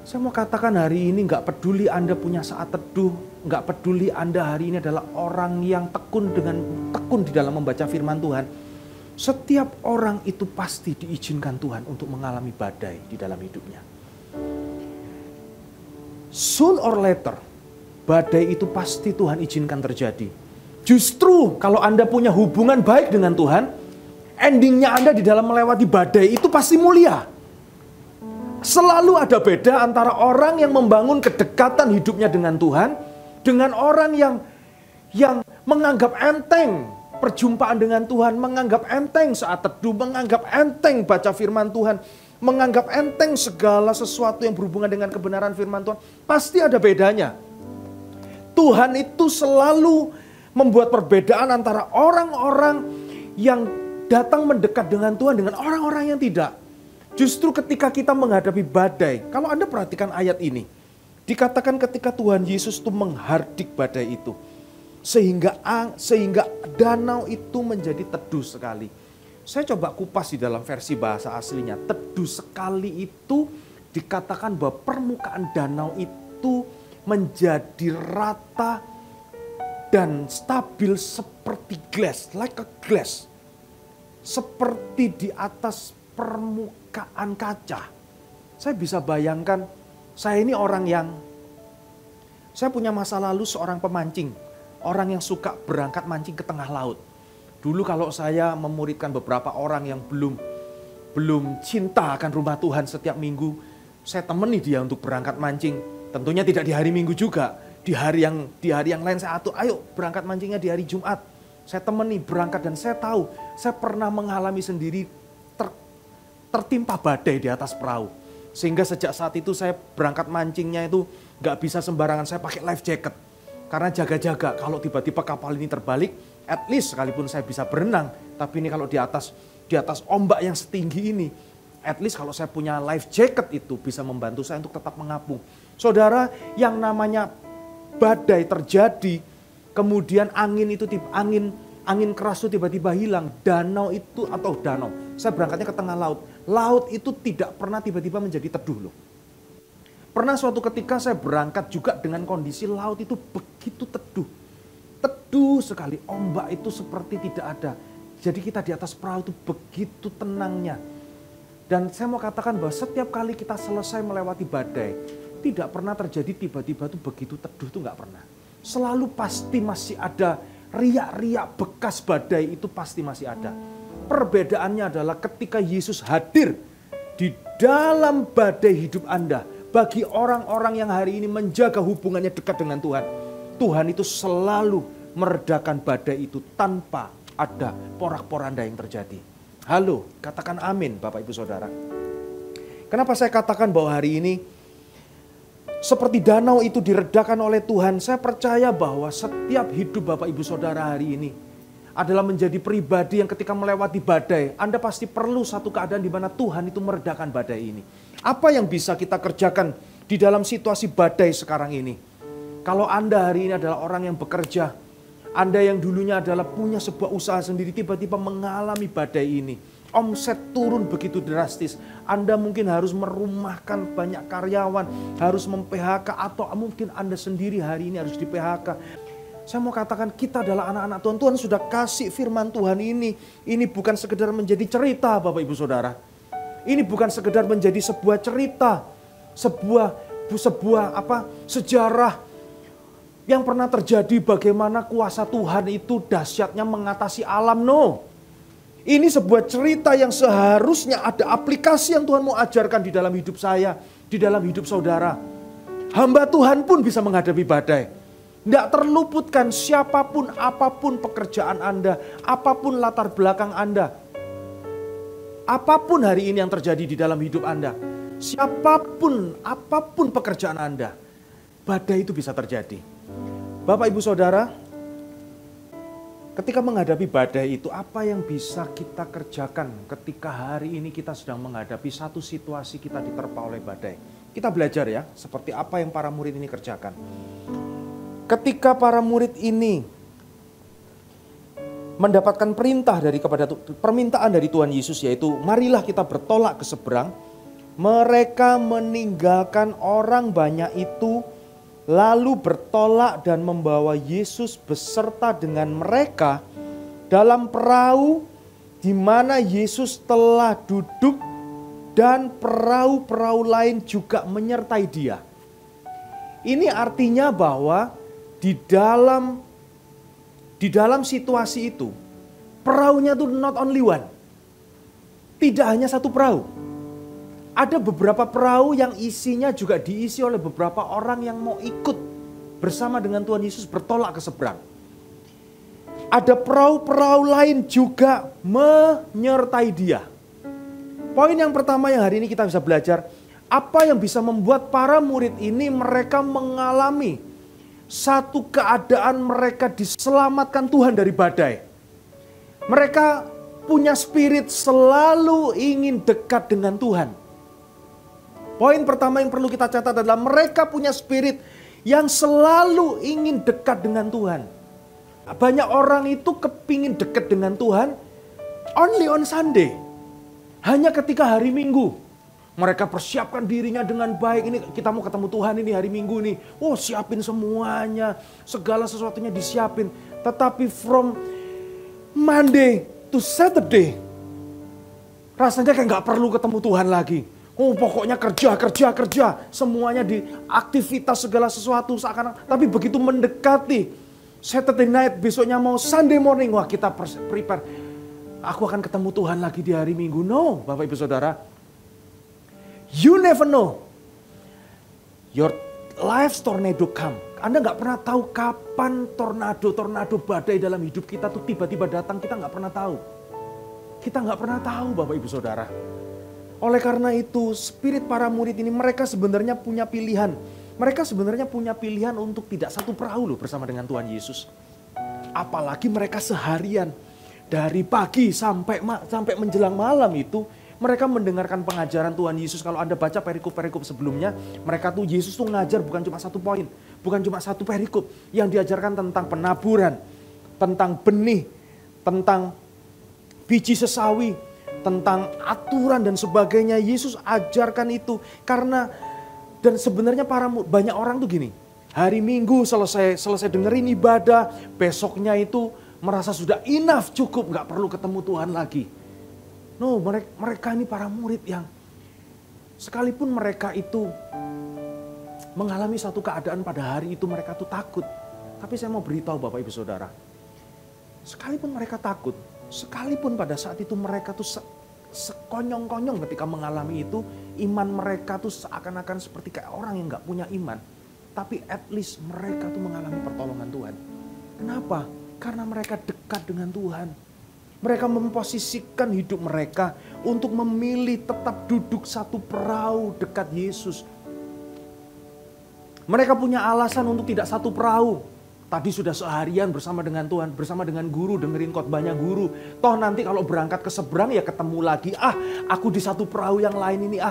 Saya mau katakan hari ini gak peduli Anda punya saat teduh, gak peduli Anda hari ini adalah orang yang tekun di dalam membaca firman Tuhan. Setiap orang itu pasti diizinkan Tuhan untuk mengalami badai di dalam hidupnya. Soon or later, badai itu pasti Tuhan izinkan terjadi. Justru kalau Anda punya hubungan baik dengan Tuhan, endingnya Anda di dalam melewati badai itu pasti mulia. Selalu ada beda antara orang yang membangun kedekatan hidupnya dengan Tuhan, dengan orang yang menganggap enteng perjumpaan dengan Tuhan, menganggap enteng saat teduh, menganggap enteng baca firman Tuhan, menganggap enteng segala sesuatu yang berhubungan dengan kebenaran firman Tuhan. Pasti ada bedanya. Tuhan itu selalu membuat perbedaan antara orang-orang yang datang mendekat dengan Tuhan dengan orang-orang yang tidak. Justru ketika kita menghadapi badai, kalau Anda perhatikan ayat ini, dikatakan ketika Tuhan Yesus itu menghardik badai itu, sehingga danau itu menjadi teduh sekali. Saya coba kupas di dalam versi bahasa aslinya. Teduh sekali itu dikatakan bahwa permukaan danau itu menjadi rata dan stabil seperti glass, like a glass. Seperti di atas permukaan kaca. Saya bisa bayangkan, saya ini saya punya masa lalu seorang pemancing. Orang yang suka berangkat mancing ke tengah laut. Dulu kalau saya memuridkan beberapa orang yang belum cinta akan rumah Tuhan setiap minggu, saya temani dia untuk berangkat mancing. Tentunya tidak di hari Minggu juga. Di hari yang lain saya atur, ayo berangkat mancingnya di hari Jumat. Saya temani berangkat dan saya tahu, saya pernah mengalami sendiri tertimpa badai di atas perahu. Sehingga sejak saat itu saya berangkat mancingnya itu gak bisa sembarangan, saya pakai life jacket. Karena jaga-jaga kalau tiba-tiba kapal ini terbalik, at least sekalipun saya bisa berenang. Tapi ini kalau di atas ombak yang setinggi ini, at least kalau saya punya life jacket itu bisa membantu saya untuk tetap mengapung. Saudara, yang namanya badai terjadi, kemudian angin keras itu tiba-tiba hilang. Danau, saya berangkatnya ke tengah laut. Laut itu tidak pernah tiba-tiba menjadi teduh loh. Pernah suatu ketika saya berangkat juga dengan kondisi laut itu begitu teduh. Teduh sekali, ombak itu seperti tidak ada. Jadi kita di atas perahu itu begitu tenangnya. Dan saya mau katakan bahwa setiap kali kita selesai melewati badai, tidak pernah terjadi tiba-tiba itu begitu teduh, itu nggak pernah. Selalu pasti masih ada riak-riak bekas badai, itu pasti masih ada. Perbedaannya adalah ketika Yesus hadir di dalam badai hidup Anda, bagi orang-orang yang hari ini menjaga hubungannya dekat dengan Tuhan, Tuhan itu selalu meredakan badai itu tanpa ada porak-poranda yang terjadi. Halo, katakan amin Bapak Ibu Saudara. Kenapa saya katakan bahwa hari ini seperti danau itu diredakan oleh Tuhan? Saya percaya bahwa setiap hidup Bapak Ibu Saudara hari ini adalah menjadi pribadi yang ketika melewati badai, Anda pasti perlu satu keadaan di mana Tuhan itu meredakan badai ini. Apa yang bisa kita kerjakan di dalam situasi badai sekarang ini? Kalau Anda hari ini adalah orang yang bekerja, Anda yang dulunya adalah punya sebuah usaha sendiri, tiba-tiba mengalami badai ini. Omset turun begitu drastis. Anda mungkin harus merumahkan banyak karyawan, harus mem-PHK, atau mungkin Anda sendiri hari ini harus di-PHK. Saya mau katakan kita adalah anak-anak Tuhan. Tuhan sudah kasih firman Tuhan ini. Ini bukan sekedar menjadi cerita Bapak Ibu Saudara. Ini bukan sekedar menjadi sebuah cerita. Sebuah sejarah yang pernah terjadi bagaimana kuasa Tuhan itu dahsyatnya mengatasi alam. No. Ini sebuah cerita yang seharusnya ada aplikasi yang Tuhan mau ajarkan di dalam hidup saya, di dalam hidup saudara. Hamba Tuhan pun bisa menghadapi badai. Tidak terluputkan siapapun, apapun pekerjaan Anda, apapun latar belakang Anda. Apapun hari ini yang terjadi di dalam hidup Anda. Siapapun, apapun pekerjaan Anda. Badai itu bisa terjadi. Bapak Ibu Saudara, ketika menghadapi badai itu, apa yang bisa kita kerjakan ketika hari ini kita sedang menghadapi satu situasi kita diterpa oleh badai? Kita belajar ya, seperti apa yang para murid ini kerjakan. Ketika para murid ini mendapatkan permintaan dari Tuhan Yesus, yaitu marilah kita bertolak ke seberang, mereka meninggalkan orang banyak itu, lalu bertolak dan membawa Yesus beserta dengan mereka dalam perahu di mana Yesus telah duduk, dan perahu-perahu lain juga menyertai Dia. Ini artinya bahwa di dalam situasi itu, perahunya itu not only one. Tidak hanya satu perahu. Ada beberapa perahu yang isinya juga diisi oleh beberapa orang yang mau ikut bersama dengan Tuhan Yesus bertolak ke seberang. Ada perahu-perahu lain juga menyertai Dia. Poin yang pertama yang hari ini kita bisa belajar, apa yang bisa membuat para murid ini mereka mengalami satu keadaan mereka diselamatkan Tuhan dari badai. Mereka punya spirit selalu ingin dekat dengan Tuhan. Poin pertama yang perlu kita catat adalah mereka punya spirit yang selalu ingin dekat dengan Tuhan. Banyak orang itu kepingin dekat dengan Tuhan only on Sunday. Hanya ketika hari Minggu. Mereka persiapkan dirinya dengan baik. Ini kita mau ketemu Tuhan ini hari Minggu nih. Oh, siapin semuanya. Segala sesuatunya disiapin. Tetapi from Monday to Saturday, rasanya kayak gak perlu ketemu Tuhan lagi. Oh, pokoknya kerja. Semuanya di aktivitas segala sesuatu seakan. Tapi begitu mendekati Saturday night, besoknya mau Sunday morning. Wah, kita prepare. Aku akan ketemu Tuhan lagi di hari Minggu. No, Bapak Ibu Saudara. You never know. Your life's tornado come. Anda gak pernah tahu kapan tornado badai dalam hidup kita tuh tiba-tiba datang. Kita gak pernah tahu. Kita gak pernah tahu Bapak Ibu Saudara. Oleh karena itu spirit para murid ini mereka sebenarnya punya pilihan. Mereka sebenarnya punya pilihan untuk tidak satu perahu loh bersama dengan Tuhan Yesus. Apalagi mereka seharian. Dari pagi sampai menjelang malam itu mereka mendengarkan pengajaran Tuhan Yesus. Kalau Anda baca perikop-perikop sebelumnya, mereka tuh Yesus tuh ngajar bukan cuma satu poin, bukan cuma satu perikop yang diajarkan tentang penaburan, tentang benih, tentang biji sesawi, tentang aturan dan sebagainya. Yesus ajarkan itu karena dan sebenarnya banyak orang tuh gini. Hari Minggu selesai dengerin ibadah, besoknya itu merasa sudah enough, cukup, nggak perlu ketemu Tuhan lagi. No, mereka ini para murid yang sekalipun mereka itu mengalami satu keadaan pada hari itu mereka tuh takut. Tapi saya mau beritahu Bapak Ibu Saudara, sekalipun mereka takut, sekalipun pada saat itu mereka tuh sekonyong-konyong ketika mengalami itu, iman mereka tuh seakan-akan seperti kayak orang yang nggak punya iman. Tapi at least mereka tuh mengalami pertolongan Tuhan. Kenapa? Karena mereka dekat dengan Tuhan. Mereka memposisikan hidup mereka untuk memilih tetap duduk satu perahu dekat Yesus. Mereka punya alasan untuk tidak satu perahu. Tadi sudah seharian bersama dengan Tuhan, bersama dengan guru, dengerin khotbahnya guru. Toh nanti kalau berangkat ke seberang ya ketemu lagi. Aku di satu perahu yang lain ini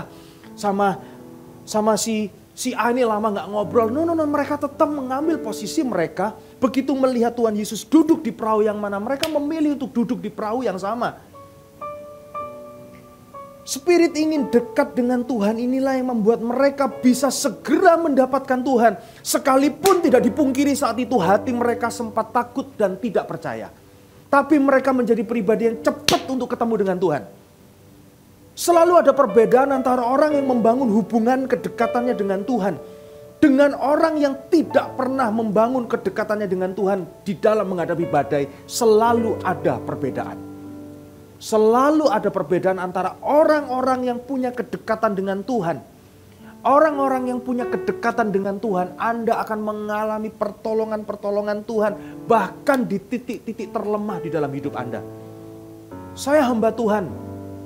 sama si A ini lama gak ngobrol. No, mereka tetap mengambil posisi mereka. Begitu melihat Tuhan Yesus duduk di perahu yang mana, mereka memilih untuk duduk di perahu yang sama. Spirit ingin dekat dengan Tuhan, inilah yang membuat mereka bisa segera mendapatkan Tuhan. Sekalipun tidak dipungkiri saat itu hati mereka sempat takut dan tidak percaya. Tapi mereka menjadi pribadi yang cepat untuk ketemu dengan Tuhan. Selalu ada perbedaan antara orang yang membangun hubungan kedekatannya dengan Tuhan dengan orang yang tidak pernah membangun kedekatannya dengan Tuhan di dalam menghadapi badai. Selalu ada perbedaan. Selalu ada perbedaan antara orang-orang yang punya kedekatan dengan Tuhan. Orang-orang yang punya kedekatan dengan Tuhan, Anda akan mengalami pertolongan-pertolongan Tuhan. Bahkan di titik-titik terlemah di dalam hidup Anda. Saya hamba Tuhan.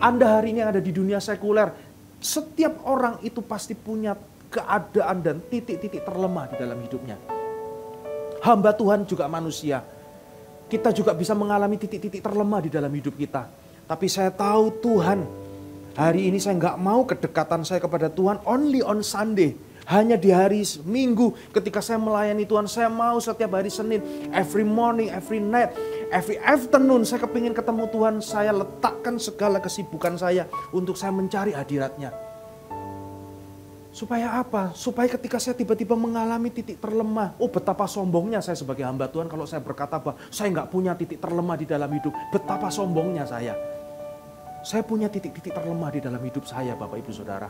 Anda hari ini ada di dunia sekuler. Setiap orang itu pasti punya keadaan dan titik-titik terlemah di dalam hidupnya. Hamba Tuhan juga manusia. Kita juga bisa mengalami titik-titik terlemah di dalam hidup kita. Tapi saya tahu Tuhan, hari ini saya nggak mau kedekatan saya kepada Tuhan only on Sunday. Hanya di hari Minggu ketika saya melayani Tuhan, saya mau setiap hari Senin, every morning, every night, every afternoon, saya kepingin ketemu Tuhan. Saya letakkan segala kesibukan saya untuk saya mencari hadiratnya. Supaya apa? Supaya ketika saya tiba-tiba mengalami titik terlemah. Oh, betapa sombongnya saya sebagai hamba Tuhan kalau saya berkata bahwa saya nggak punya titik terlemah di dalam hidup. Betapa sombongnya saya. Saya punya titik-titik terlemah di dalam hidup saya, Bapak Ibu Saudara.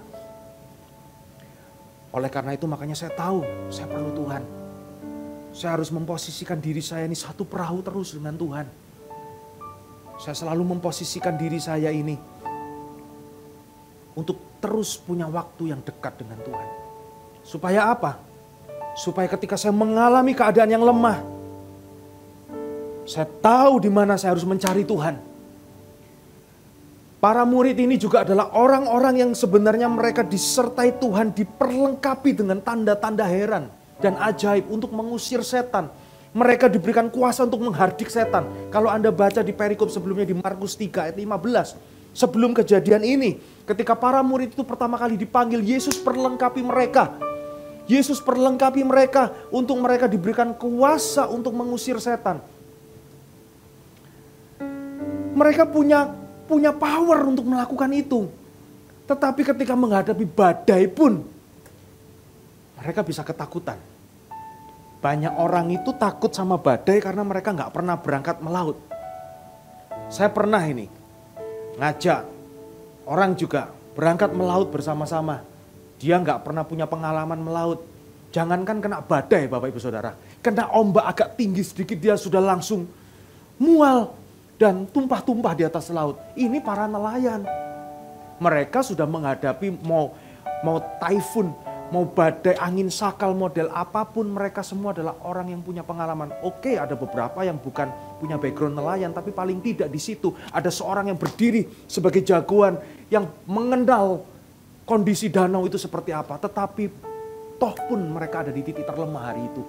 Oleh karena itu makanya saya tahu saya perlu Tuhan. Saya harus memposisikan diri saya ini satu perahu terus dengan Tuhan. Saya selalu memposisikan diri saya ini untuk terus punya waktu yang dekat dengan Tuhan. Supaya apa? Supaya ketika saya mengalami keadaan yang lemah, saya tahu di mana saya harus mencari Tuhan. Para murid ini juga adalah orang-orang yang sebenarnya mereka disertai Tuhan, diperlengkapi dengan tanda-tanda heran dan ajaib untuk mengusir setan. Mereka diberikan kuasa untuk menghardik setan. Kalau Anda baca di perikop sebelumnya di Markus 3 ayat 15. Sebelum kejadian ini, ketika para murid itu pertama kali dipanggil, Yesus perlengkapi mereka. Yesus perlengkapi mereka untuk mereka diberikan kuasa untuk mengusir setan. Mereka punya power untuk melakukan itu. Tetapi ketika menghadapi badai pun, mereka bisa ketakutan. Banyak orang itu takut sama badai karena mereka nggak pernah berangkat melaut. Saya pernah ini ngajak orang juga berangkat melaut bersama-sama. Dia nggak pernah punya pengalaman melaut. Jangankan kena badai, Bapak Ibu Saudara, kena ombak agak tinggi sedikit dia sudah langsung mual dan tumpah-tumpah di atas laut. Ini para nelayan. Mereka sudah menghadapi mau taifun, mau badai, angin sakal, model apapun. Mereka semua adalah orang yang punya pengalaman. Oke, ada beberapa yang bukan punya background nelayan, tapi paling tidak di situ ada seorang yang berdiri sebagai jagoan yang mengenal kondisi danau itu seperti apa. Tetapi toh pun mereka ada di titik terlemah hari itu.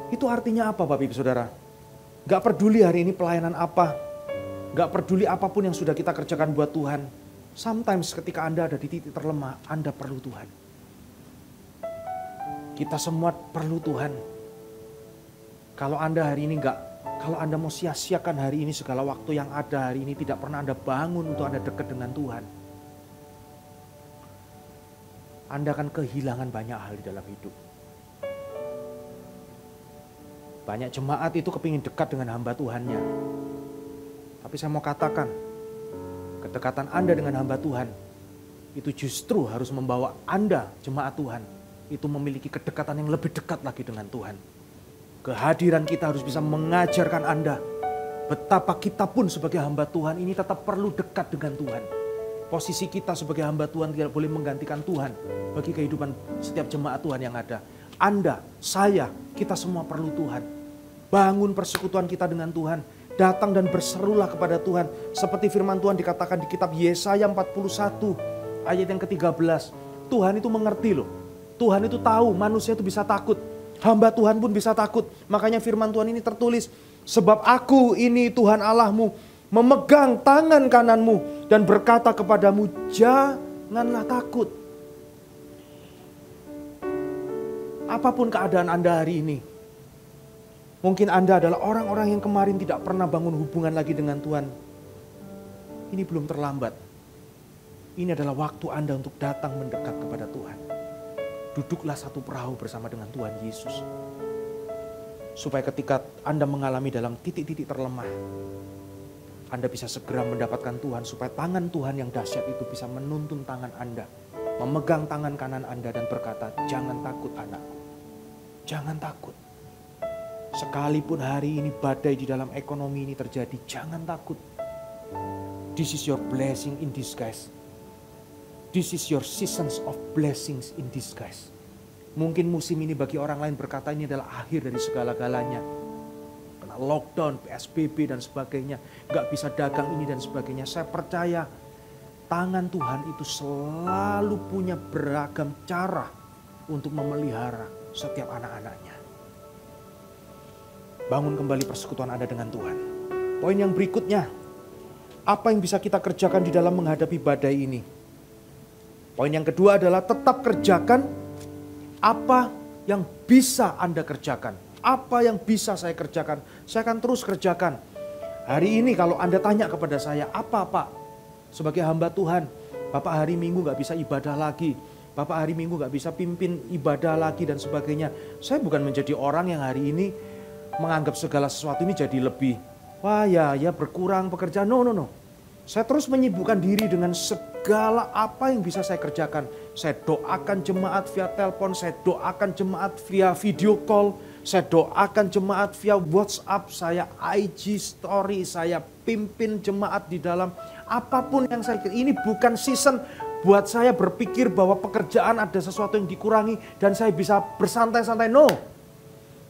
Itu artinya apa, Bapak Ibu Saudara? Gak peduli hari ini pelayanan apa, gak peduli apapun yang sudah kita kerjakan buat Tuhan. Sometimes ketika Anda ada di titik terlemah, Anda perlu Tuhan. Kita semua perlu Tuhan. Kalau Anda hari ini kalau Anda mau sia-siakan hari ini, segala waktu yang ada hari ini tidak pernah Anda bangun untuk Anda dekat dengan Tuhan, Anda akan kehilangan banyak hal di dalam hidup. Banyak jemaat itu kepingin dekat dengan hamba Tuhannya. Tapi saya mau katakan, kedekatan Anda dengan hamba Tuhan, itu justru harus membawa Anda, jemaat Tuhan, itu memiliki kedekatan yang lebih dekat lagi dengan Tuhan. Kehadiran kita harus bisa mengajarkan Anda, betapa kita pun sebagai hamba Tuhan ini tetap perlu dekat dengan Tuhan. Posisi kita sebagai hamba Tuhan tidak boleh menggantikan Tuhan bagi kehidupan setiap jemaat Tuhan yang ada. Anda, saya, kita semua perlu Tuhan. Bangun persekutuan kita dengan Tuhan. Datang dan berserulah kepada Tuhan. Seperti firman Tuhan dikatakan di kitab Yesaya 41 ayat yang ke-13. Tuhan itu mengerti loh. Tuhan itu tahu manusia itu bisa takut. Hamba Tuhan pun bisa takut. Makanya firman Tuhan ini tertulis. Sebab aku ini Tuhan Allahmu, memegang tangan kananmu dan berkata kepadamu, janganlah takut. Apapun keadaan Anda hari ini, mungkin Anda adalah orang-orang yang kemarin tidak pernah bangun hubungan lagi dengan Tuhan. Ini belum terlambat. Ini adalah waktu Anda untuk datang mendekat kepada Tuhan. Duduklah satu perahu bersama dengan Tuhan Yesus. Supaya ketika Anda mengalami dalam titik-titik terlemah, Anda bisa segera mendapatkan Tuhan. Supaya tangan Tuhan yang dahsyat itu bisa menuntun tangan Anda. Memegang tangan kanan Anda dan berkata, jangan takut anakku. Jangan takut. Sekalipun hari ini badai di dalam ekonomi ini terjadi, jangan takut. This is your blessing in disguise. This is your seasons of blessings in disguise. Mungkin musim ini bagi orang lain berkata ini adalah akhir dari segala-galanya. Kena lockdown, PSBB dan sebagainya. Gak bisa dagang ini dan sebagainya. Saya percaya tangan Tuhan itu selalu punya beragam cara untuk memelihara setiap anak-anaknya. Bangun kembali persekutuan Anda dengan Tuhan. Poin yang berikutnya, apa yang bisa kita kerjakan di dalam menghadapi badai ini? Poin yang kedua adalah tetap kerjakan apa yang bisa Anda kerjakan. Apa yang bisa saya kerjakan, saya akan terus kerjakan. Hari ini kalau Anda tanya kepada saya, apa Pak? Sebagai hamba Tuhan, Bapak hari Minggu gak bisa ibadah lagi. Bapak hari Minggu gak bisa pimpin ibadah lagi dan sebagainya. Saya bukan menjadi orang yang hari ini menganggap segala sesuatu ini jadi lebih, wah ya berkurang pekerjaan. No. Saya terus menyibukkan diri dengan segala apa yang bisa saya kerjakan. Saya doakan jemaat via telepon, saya doakan jemaat via video call, saya doakan jemaat via WhatsApp, saya IG story, saya pimpin jemaat di dalam apapun yang saya kira. Ini bukan season buat saya berpikir bahwa pekerjaan ada sesuatu yang dikurangi dan saya bisa bersantai-santai. No,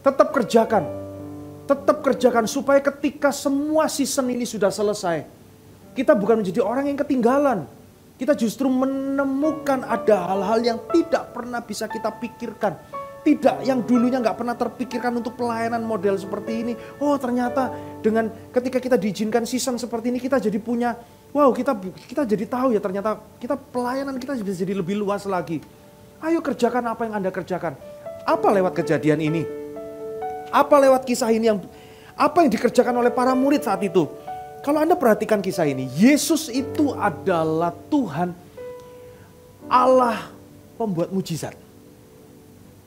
tetap kerjakan. Tetap kerjakan supaya ketika semua season ini sudah selesai, kita bukan menjadi orang yang ketinggalan. Kita justru menemukan ada hal-hal yang tidak pernah bisa kita pikirkan. Tidak, yang dulunya nggak pernah terpikirkan untuk pelayanan model seperti ini. Oh ternyata dengan ketika kita diizinkan season seperti ini, kita jadi punya, wow kita jadi tahu ya ternyata kita pelayanan kita bisa jadi lebih luas lagi. Ayo kerjakan apa yang Anda kerjakan. Apa lewat kejadian ini? Apa lewat kisah ini apa yang dikerjakan oleh para murid saat itu? Kalau Anda perhatikan kisah ini, Yesus itu adalah Tuhan Allah pembuat mujizat.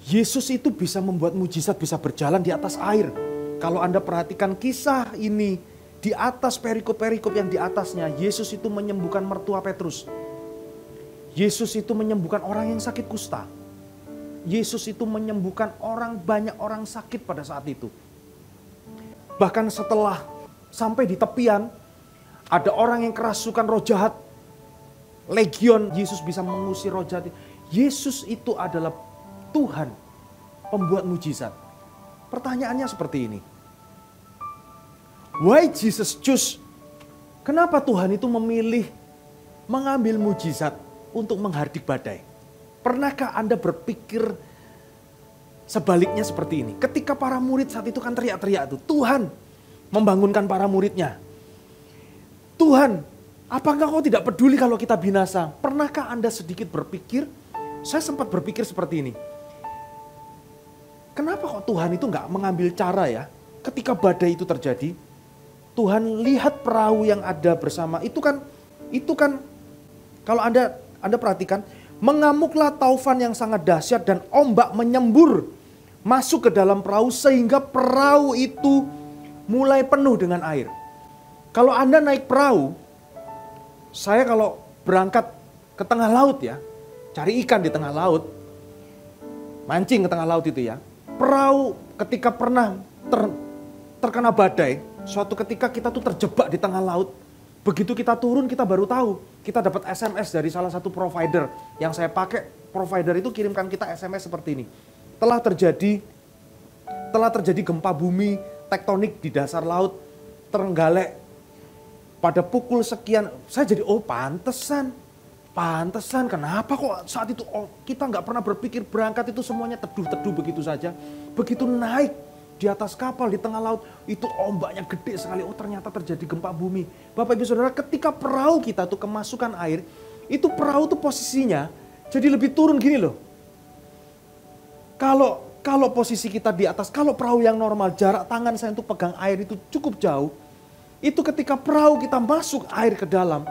Yesus itu bisa membuat mujizat, bisa berjalan di atas air. Kalau Anda perhatikan kisah ini, di atas perikop-perikop yang di atasnya, Yesus itu menyembuhkan mertua Petrus. Yesus itu menyembuhkan orang yang sakit kusta. Yesus itu menyembuhkan banyak orang sakit pada saat itu. Bahkan setelah sampai di tepian, ada orang yang kerasukan roh jahat. Legion, Yesus bisa mengusir roh jahat. Yesus itu adalah Tuhan pembuat mujizat. Pertanyaannya seperti ini. Why Jesus choose? Kenapa Tuhan itu memilih mengambil mujizat untuk menghardik badai? Pernahkah Anda berpikir sebaliknya seperti ini? Ketika para murid saat itu kan teriak-teriak tuh, Tuhan membangunkan para muridnya. Tuhan, apakah kau tidak peduli kalau kita binasa? Pernahkah Anda sedikit berpikir? Saya sempat berpikir seperti ini. Kenapa kok Tuhan itu nggak mengambil cara ya? Ketika badai itu terjadi, Tuhan lihat perahu yang ada bersama. Itu kan kalau Anda perhatikan, mengamuklah taufan yang sangat dahsyat dan ombak menyembur masuk ke dalam perahu sehingga perahu itu mulai penuh dengan air. Kalau Anda naik perahu, saya kalau berangkat ke tengah laut ya, cari ikan di tengah laut, mancing ke tengah laut itu ya. Perahu ketika pernah terkena badai, suatu ketika kita tuh terjebak di tengah laut. Begitu kita turun kita baru tahu. Kita dapat SMS dari salah satu provider yang saya pakai. Provider itu kirimkan kita SMS seperti ini. telah terjadi gempa bumi tektonik di dasar laut Trenggalek pada pukul sekian. Saya jadi pantesan kenapa kok saat itu kita nggak pernah berpikir berangkat itu semuanya teduh-teduh begitu saja. Begitu naik di atas kapal di tengah laut itu ombaknya gede sekali. Ternyata terjadi gempa bumi. Bapak Ibu Saudara, ketika perahu kita tuh kemasukan air, itu perahu tuh posisinya jadi lebih turun gini loh. Kalau posisi kita di atas, kalau perahu yang normal jarak tangan saya untuk pegang air itu cukup jauh. Itu ketika perahu kita masuk air ke dalam.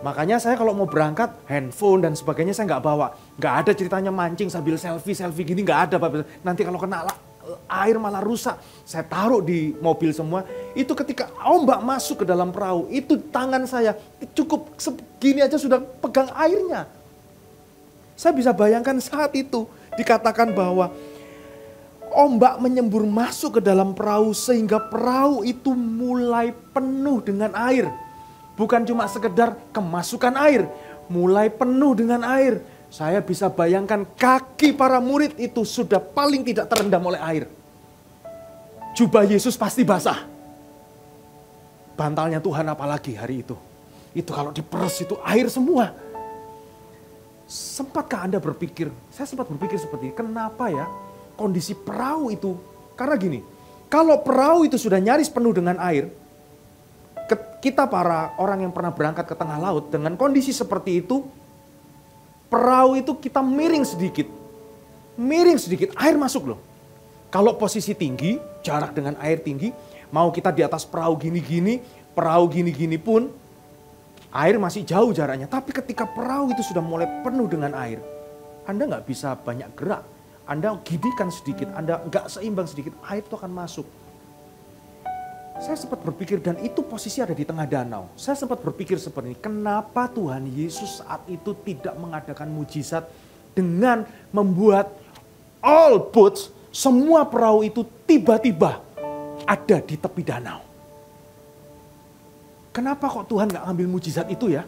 Makanya saya kalau mau berangkat, handphone dan sebagainya saya nggak bawa. Nggak ada ceritanya mancing sambil selfie gini, nggak ada Bapak. Nanti kalau kena air malah rusak. Saya taruh di mobil semua. Itu ketika ombak masuk ke dalam perahu, itu tangan saya cukup segini aja sudah pegang airnya. Saya bisa bayangkan saat itu dikatakan bahwa ombak menyembur masuk ke dalam perahu sehingga perahu itu mulai penuh dengan air. Bukan cuma sekedar kemasukan air, mulai penuh dengan air. Saya bisa bayangkan kaki para murid itu sudah paling tidak terendam oleh air. Jubah Yesus pasti basah. Bantalnya Tuhan apalagi hari itu. Itu kalau diperes itu air semua. Sempatkah Anda berpikir, saya sempat berpikir seperti ini, kenapa ya kondisi perahu itu, karena gini, kalau perahu itu sudah nyaris penuh dengan air, kita para orang yang pernah berangkat ke tengah laut dengan kondisi seperti itu, perahu itu kita miring sedikit, air masuk loh. Kalau posisi tinggi, jarak dengan air tinggi, mau kita di atas perahu gini-gini pun, air masih jauh jaraknya. Tapi ketika perahu itu sudah mulai penuh dengan air, Anda nggak bisa banyak gerak. Anda gidikan sedikit, Anda nggak seimbang sedikit, air itu akan masuk. Saya sempat berpikir, dan itu posisi ada di tengah danau. Saya sempat berpikir seperti ini, kenapa Tuhan Yesus saat itu tidak mengadakan mujizat dengan membuat all boats, semua perahu itu tiba-tiba ada di tepi danau. Kenapa kok Tuhan gak ambil mujizat itu ya?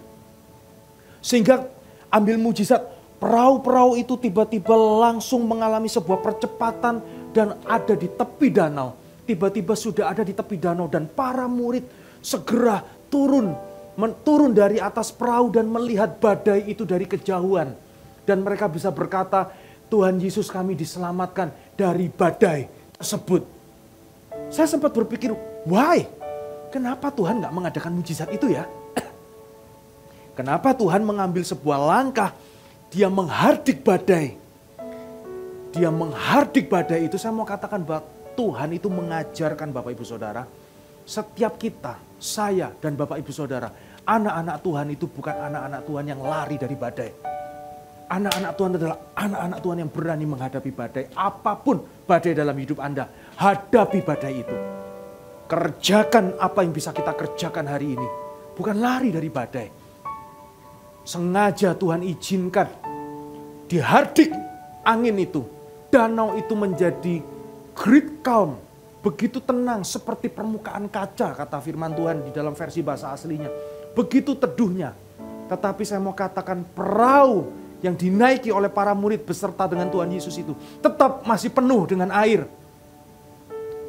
Sehingga ambil mujizat, perahu-perahu itu tiba-tiba langsung mengalami sebuah percepatan dan ada di tepi danau. Tiba-tiba sudah ada di tepi danau dan para murid segera turun dari atas perahu dan melihat badai itu dari kejauhan. Dan mereka bisa berkata, Tuhan Yesus kami diselamatkan dari badai tersebut. Saya sempat berpikir, why? Kenapa Tuhan gak mengadakan mujizat itu ya? Kenapa Tuhan mengambil sebuah langkah, dia menghardik badai. Dia menghardik badai itu, saya mau katakan bahwa Tuhan itu mengajarkan Bapak Ibu Saudara, setiap kita, saya dan Bapak Ibu Saudara, anak-anak Tuhan itu bukan anak-anak Tuhan yang lari dari badai. Anak-anak Tuhan adalah anak-anak Tuhan yang berani menghadapi badai. Apapun badai dalam hidup Anda, hadapi badai itu. Kerjakan apa yang bisa kita kerjakan hari ini. Bukan lari dari badai. Sengaja Tuhan izinkan dihardik angin itu. Danau itu menjadi great calm, begitu tenang seperti permukaan kaca, kata firman Tuhan di dalam versi bahasa aslinya. Begitu teduhnya. Tetapi saya mau katakan perahu yang dinaiki oleh para murid beserta dengan Tuhan Yesus itu tetap masih penuh dengan air.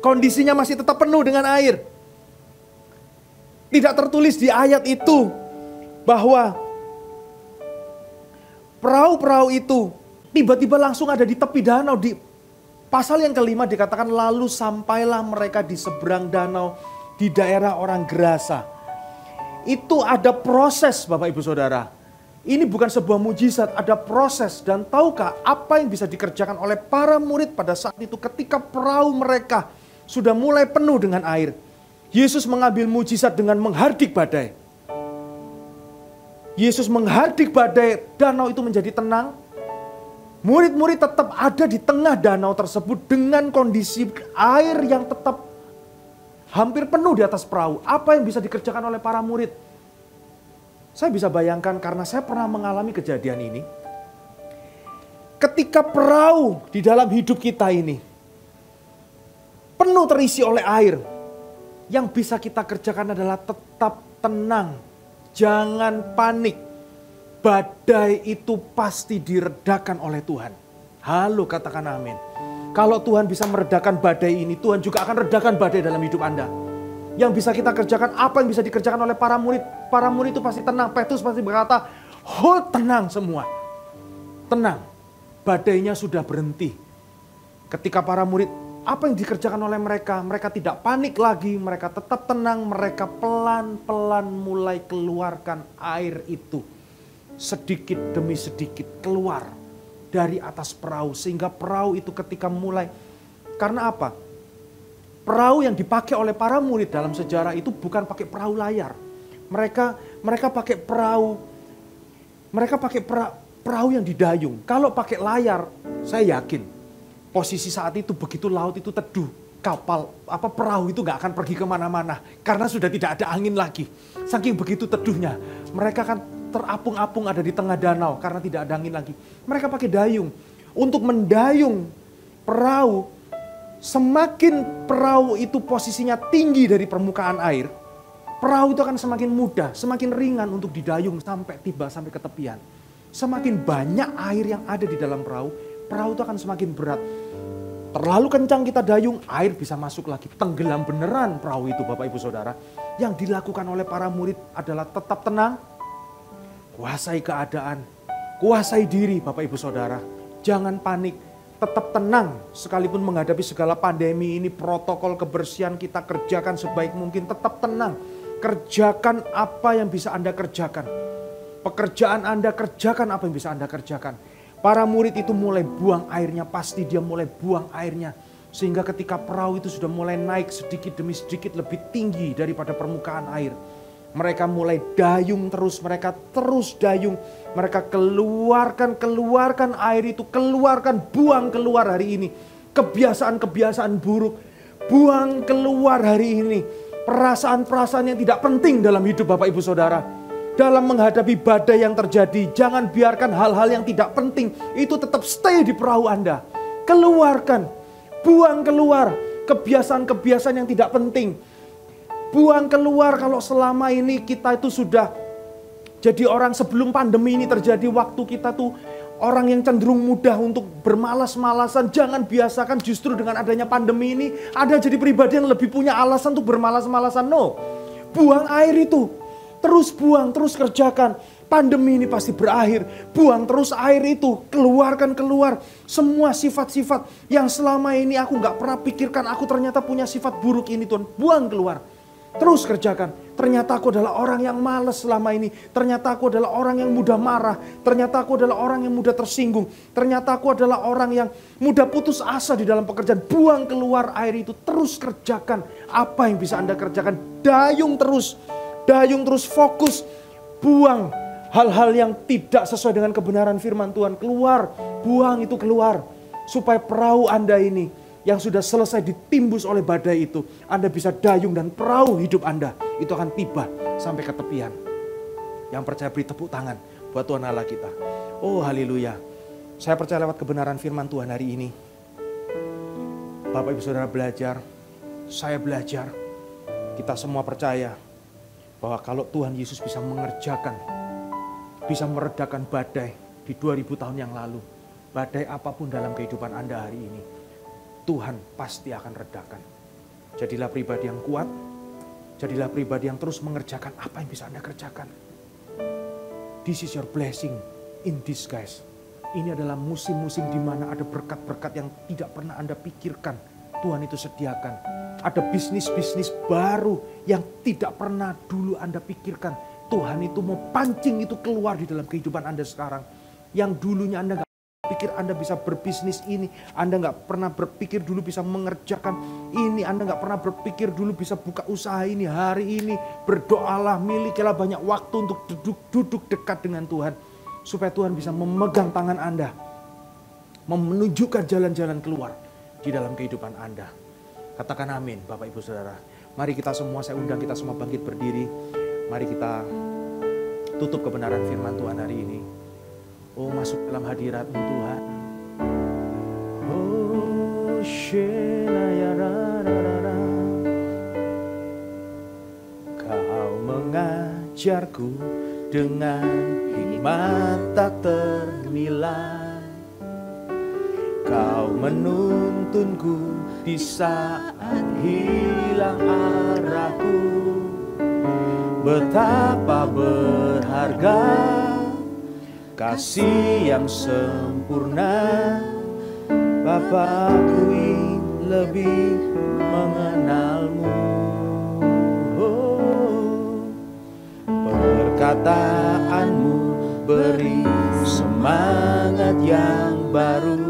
Kondisinya masih tetap penuh dengan air. Tidak tertulis di ayat itu bahwa perahu-perahu itu tiba-tiba langsung ada di tepi danau. Di pasal yang kelima dikatakan lalu sampailah mereka di seberang danau di daerah orang Gerasa. Itu ada proses Bapak Ibu Saudara. Ini bukan sebuah mujizat, ada proses. Dan tahukah apa yang bisa dikerjakan oleh para murid pada saat itu ketika perahu mereka sudah mulai penuh dengan air. Yesus mengambil mujizat dengan menghardik badai. Yesus menghardik badai, danau itu menjadi tenang. Murid-murid tetap ada di tengah danau tersebut dengan kondisi air yang tetap hampir penuh di atas perahu. Apa yang bisa dikerjakan oleh para murid? Saya bisa bayangkan karena saya pernah mengalami kejadian ini. Ketika perahu di dalam hidup kita ini penuh terisi oleh air, yang bisa kita kerjakan adalah tetap tenang, jangan panik. Badai itu pasti diredakan oleh Tuhan. Halo, katakan amin. Kalau Tuhan bisa meredakan badai ini, Tuhan juga akan redakan badai dalam hidup Anda. Yang bisa kita kerjakan, apa yang bisa dikerjakan oleh para murid? Para murid itu pasti tenang. Petrus pasti berkata, tenang semua. Tenang, badainya sudah berhenti. Ketika para murid, apa yang dikerjakan oleh mereka? Mereka tidak panik lagi, mereka tetap tenang. Mereka pelan-pelan mulai keluarkan air itu. Sedikit demi sedikit keluar dari atas perahu. Sehingga perahu itu ketika mulai, karena apa? Perahu yang dipakai oleh para murid dalam sejarah itu bukan pakai perahu layar. Mereka pakai perahu, perahu yang didayung. Kalau pakai layar, saya yakin posisi saat itu begitu laut itu teduh, perahu itu nggak akan pergi kemana-mana karena sudah tidak ada angin lagi. Saking begitu teduhnya, mereka kan terapung-apung ada di tengah danau karena tidak ada angin lagi. Mereka pakai dayung untuk mendayung perahu. Semakin perahu itu posisinya tinggi dari permukaan air, perahu itu akan semakin mudah, semakin ringan untuk didayung sampai tiba sampai ke tepian. Semakin banyak air yang ada di dalam perahu, perahu itu akan semakin berat. Terlalu kencang kita dayung, air bisa masuk lagi. Tenggelam beneran perahu itu, Bapak Ibu Saudara. Yang dilakukan oleh para murid adalah tetap tenang, kuasai keadaan, kuasai diri Bapak Ibu Saudara. Jangan panik. Tetap tenang sekalipun menghadapi segala pandemi ini, protokol kebersihan kita kerjakan sebaik mungkin. Tetap tenang, kerjakan apa yang bisa Anda kerjakan. Pekerjaan Anda, kerjakan apa yang bisa Anda kerjakan. Para murid itu mulai buang airnya, pasti dia mulai buang airnya. Sehingga ketika perahu itu sudah mulai naik sedikit demi sedikit lebih tinggi daripada permukaan air. Mereka mulai dayung terus, mereka terus dayung. Mereka keluarkan air itu, buang keluar hari ini. Kebiasaan-kebiasaan buruk, buang keluar hari ini. Perasaan-perasaan yang tidak penting dalam hidup Bapak Ibu Saudara. Dalam menghadapi badai yang terjadi, jangan biarkan hal-hal yang tidak penting itu tetap stay di perahu Anda. Keluarkan, buang keluar kebiasaan-kebiasaan yang tidak penting. Buang keluar kalau selama ini kita itu sudah jadi orang sebelum pandemi ini terjadi, waktu kita tuh orang yang cenderung mudah untuk bermalas-malasan. Jangan biasakan justru dengan adanya pandemi ini ada jadi pribadi yang lebih punya alasan untuk bermalas-malasan. No, buang air itu. Terus buang, terus kerjakan. Pandemi ini pasti berakhir. Buang terus air itu, keluarkan keluar. Semua sifat-sifat yang selama ini aku gak pernah pikirkan, aku ternyata punya sifat buruk ini Tuhan. Buang keluar. Terus kerjakan. Ternyata aku adalah orang yang malas selama ini. Ternyata aku adalah orang yang mudah marah. Ternyata aku adalah orang yang mudah tersinggung. Ternyata aku adalah orang yang mudah putus asa di dalam pekerjaan. Buang keluar air itu. Terus kerjakan apa yang bisa Anda kerjakan. Dayung terus. Dayung terus, fokus. Buang hal-hal yang tidak sesuai dengan kebenaran firman Tuhan. Keluar. Buang itu keluar. Supaya perahu Anda ini yang sudah selesai ditimbus oleh badai itu, Anda bisa dayung dan perahu hidup Anda itu akan tiba sampai ke tepian. Yang percaya beri tepuk tangan buat Tuhan Allah kita. Oh haleluya. Saya percaya lewat kebenaran firman Tuhan hari ini, Bapak Ibu Saudara belajar, saya belajar, kita semua percaya bahwa kalau Tuhan Yesus bisa mengerjakan, bisa meredakan badai di 2000 tahun yang lalu, badai apapun dalam kehidupan Anda hari ini, Tuhan pasti akan redakan. Jadilah pribadi yang kuat. Jadilah pribadi yang terus mengerjakan apa yang bisa Anda kerjakan. This is your blessing in disguise. Ini adalah musim-musim di mana ada berkat-berkat yang tidak pernah Anda pikirkan. Tuhan itu sediakan. Ada bisnis-bisnis baru yang tidak pernah dulu Anda pikirkan. Tuhan itu mau pancing itu keluar di dalam kehidupan Anda sekarang. Yang dulunya Anda pikir Anda bisa berbisnis ini, Anda nggak pernah berpikir dulu bisa mengerjakan ini, Anda nggak pernah berpikir dulu bisa buka usaha ini. Hari ini berdoalah, milikilah banyak waktu untuk duduk dekat dengan Tuhan, supaya Tuhan bisa memegang tangan Anda, menunjukkan jalan-jalan keluar di dalam kehidupan Anda. Katakan amin, Bapak Ibu Saudara. Mari kita semua, saya undang kita semua bangkit berdiri. Mari kita tutup kebenaran firman Tuhan hari ini. Oh, masuk dalam hadirat-Mu Tuhan. Oh, Kau mengajarku dengan hikmat tak ternilai. Kau menuntunku di saat hilang arahku. Betapa berharga kasih yang sempurna. Bapa, ku ingin lebih mengenalmu. Perkataanmu beri semangat yang baru.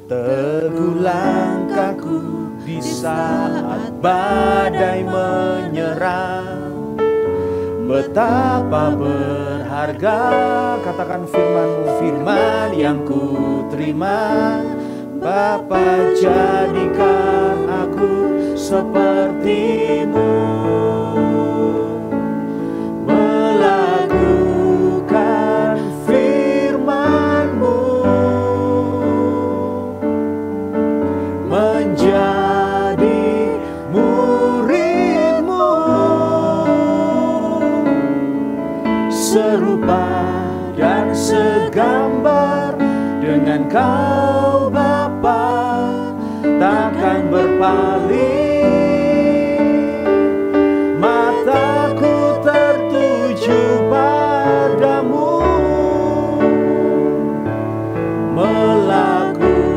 Teguh langkahku di saat badai menyerang. Betapa berharga, katakan firman-Mu, firman yang ku terima. Bapa, jadikan aku seperti-Mu, melakukan firman-Mu, menjadi murid-Mu, serupa dan segambar dengan Kau Bapa, takkan berpaling. Mataku tertuju padamu, melakukan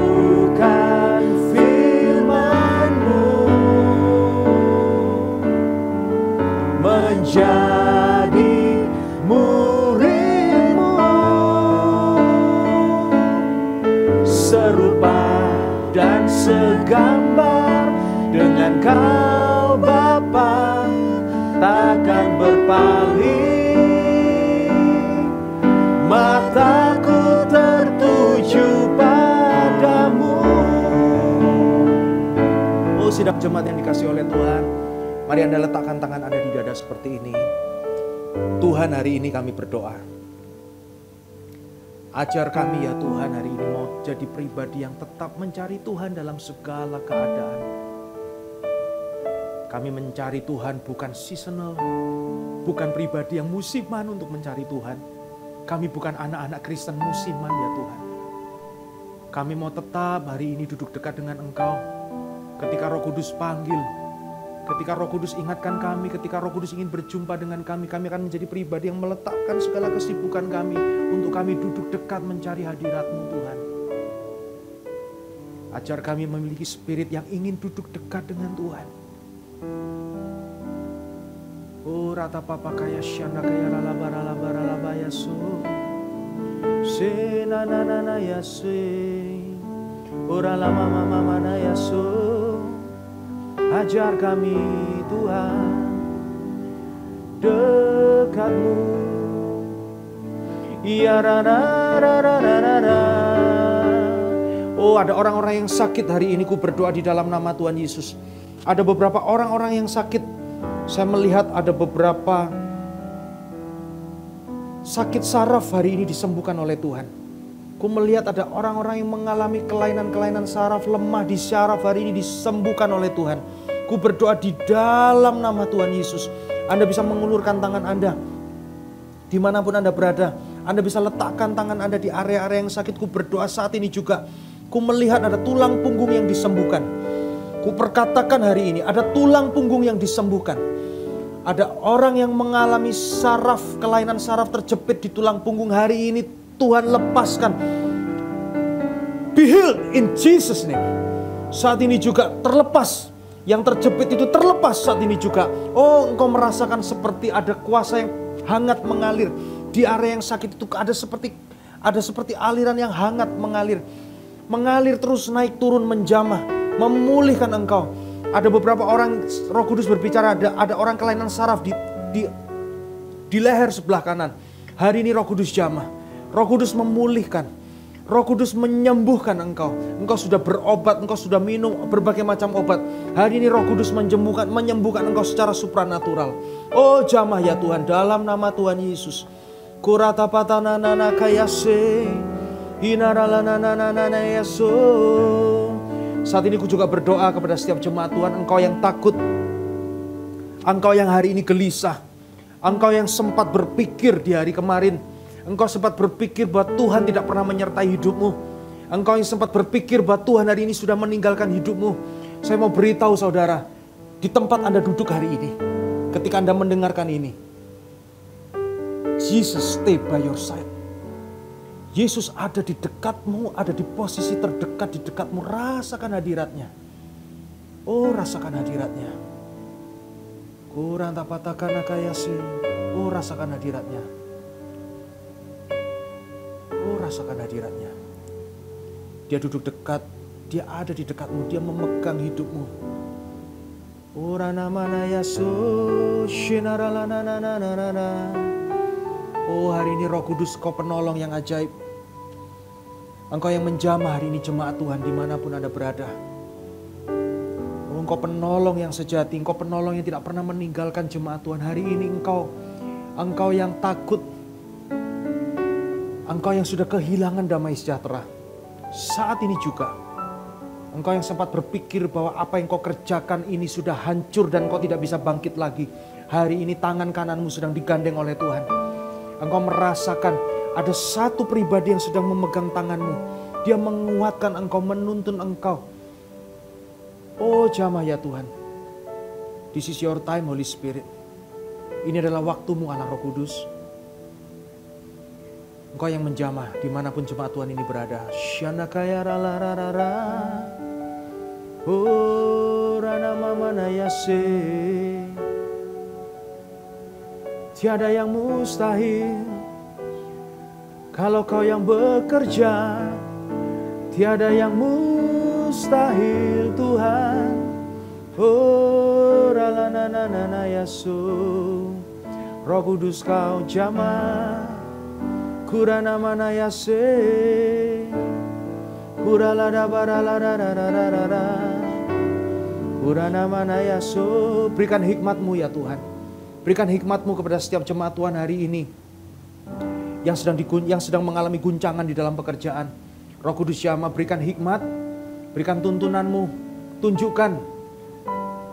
firman-Mu, menjadi murid-Mu, serupa dan segambar dengan Kau Bapa, takkan berpaling. Mataku tertuju padamu. Oh, sidang jemaat yang dikasihi oleh Tuhan, mari Anda letakkan tangan Anda di dada seperti ini. Tuhan, hari ini kami berdoa, ajar kami ya Tuhan hari ini mau jadi pribadi yang tetap mencari Tuhan dalam segala keadaan. Kami mencari Tuhan bukan seasonal, bukan pribadi yang musiman untuk mencari Tuhan. Kami bukan anak-anak Kristen musiman ya Tuhan. Kami mau tetap hari ini duduk dekat dengan Engkau. Ketika Roh Kudus panggil, ketika Roh Kudus ingatkan kami, ketika Roh Kudus ingin berjumpa dengan kami akan menjadi pribadi yang meletakkan segala kesibukan kami untuk kami duduk dekat mencari hadirat-Mu Tuhan. Ajar kami memiliki spirit yang ingin duduk dekat dengan Tuhan. Oh, rata papa kaya syanda kaya lala ya so. Se na na na na ya se. Ora lama mama na ya so. Ajar kami Tuhan dekat-Mu. Ya ra ra ra ra ra ra. Oh, ada orang-orang yang sakit hari ini, ku berdoa di dalam nama Tuhan Yesus. Ada beberapa orang-orang yang sakit. Saya melihat ada beberapa sakit saraf hari ini disembuhkan oleh Tuhan. Ku melihat ada orang-orang yang mengalami kelainan-kelainan saraf, lemah di saraf hari ini disembuhkan oleh Tuhan. Ku berdoa di dalam nama Tuhan Yesus. Anda bisa mengulurkan tangan Anda dimanapun Anda berada. Anda bisa letakkan tangan Anda di area-area yang sakit. Ku berdoa saat ini juga. Ku melihat ada tulang punggung yang disembuhkan. Ku perkatakan hari ini ada tulang punggung yang disembuhkan. Ada orang yang mengalami saraf, kelainan saraf terjepit di tulang punggung hari ini. Tuhan lepaskan. Be healed in Jesus name. Saat ini juga terlepas. Yang terjepit itu terlepas saat ini juga. Oh, engkau merasakan seperti ada kuasa yang hangat mengalir. Di area yang sakit itu ada seperti aliran yang hangat mengalir. Mengalir terus naik turun menjamah, memulihkan engkau. Ada beberapa orang Roh Kudus berbicara, ada orang kelainan saraf di leher sebelah kanan. Hari ini Roh Kudus jamah, Roh Kudus memulihkan, Roh Kudus menyembuhkan engkau. Engkau sudah berobat, engkau sudah minum berbagai macam obat. Hari ini Roh Kudus menyembuhkan engkau secara supranatural. Oh, jamah ya Tuhan dalam nama Tuhan Yesus. Kurata patana nana kayase. Saat ini aku juga berdoa kepada setiap jemaat Tuhan, engkau yang takut, engkau yang hari ini gelisah, engkau yang sempat berpikir di hari kemarin, engkau sempat berpikir bahwa Tuhan tidak pernah menyertai hidupmu, Engkau yang sempat berpikir bahwa Tuhan hari ini sudah meninggalkan hidupmu. Saya mau beritahu saudara, di tempat Anda duduk hari ini, ketika Anda mendengarkan ini, Jesus stay by your side. Yesus ada di dekatmu, ada di posisi terdekat di dekatmu. Rasakan hadiratnya. Oh, rasakan hadiratnya. Kurang tapatakan akayasi. Oh, rasakan hadiratnya. Oh, rasakan hadiratnya. Dia duduk dekat, dia ada di dekatmu, dia memegang hidupmu. Oh, hari ini Roh Kudus, Kau penolong yang ajaib. Engkau yang menjamah hari ini jemaat Tuhan dimanapun Anda berada. Oh, Engkau penolong yang sejati, Engkau penolong yang tidak pernah meninggalkan jemaat Tuhan. Hari ini Engkau yang takut, Engkau yang sudah kehilangan damai sejahtera. Saat ini juga, Engkau yang sempat berpikir bahwa apa yang Kau kerjakan ini sudah hancur dan Kau tidak bisa bangkit lagi. Hari ini tangan kananmu sedang digandeng oleh Tuhan. Engkau merasakan ada satu pribadi yang sedang memegang tanganmu. Dia menguatkan engkau, menuntun engkau. Oh jamah ya Tuhan. This is your time Holy Spirit. Ini adalah waktumu Allah Roh Kudus. Engkau yang menjamah dimanapun jemaat Tuhan ini berada. Shanakaya ralararara. Oh rana mamana yase. Tiada yang mustahil. Kalau Kau yang bekerja, tiada yang mustahil Tuhan. Oh ralananana yasu. Roh Kudus Kau jamah. Kurana mana yase. Kuralada baraladarararara. Kurana mana yasu. Berikan hikmat-Mu ya Tuhan. Berikan hikmat-Mu kepada setiap jemaat Tuhan hari ini yang sedang mengalami guncangan di dalam pekerjaan. Roh Kudus Yama, berikan hikmat, berikan tuntunan-Mu, tunjukkan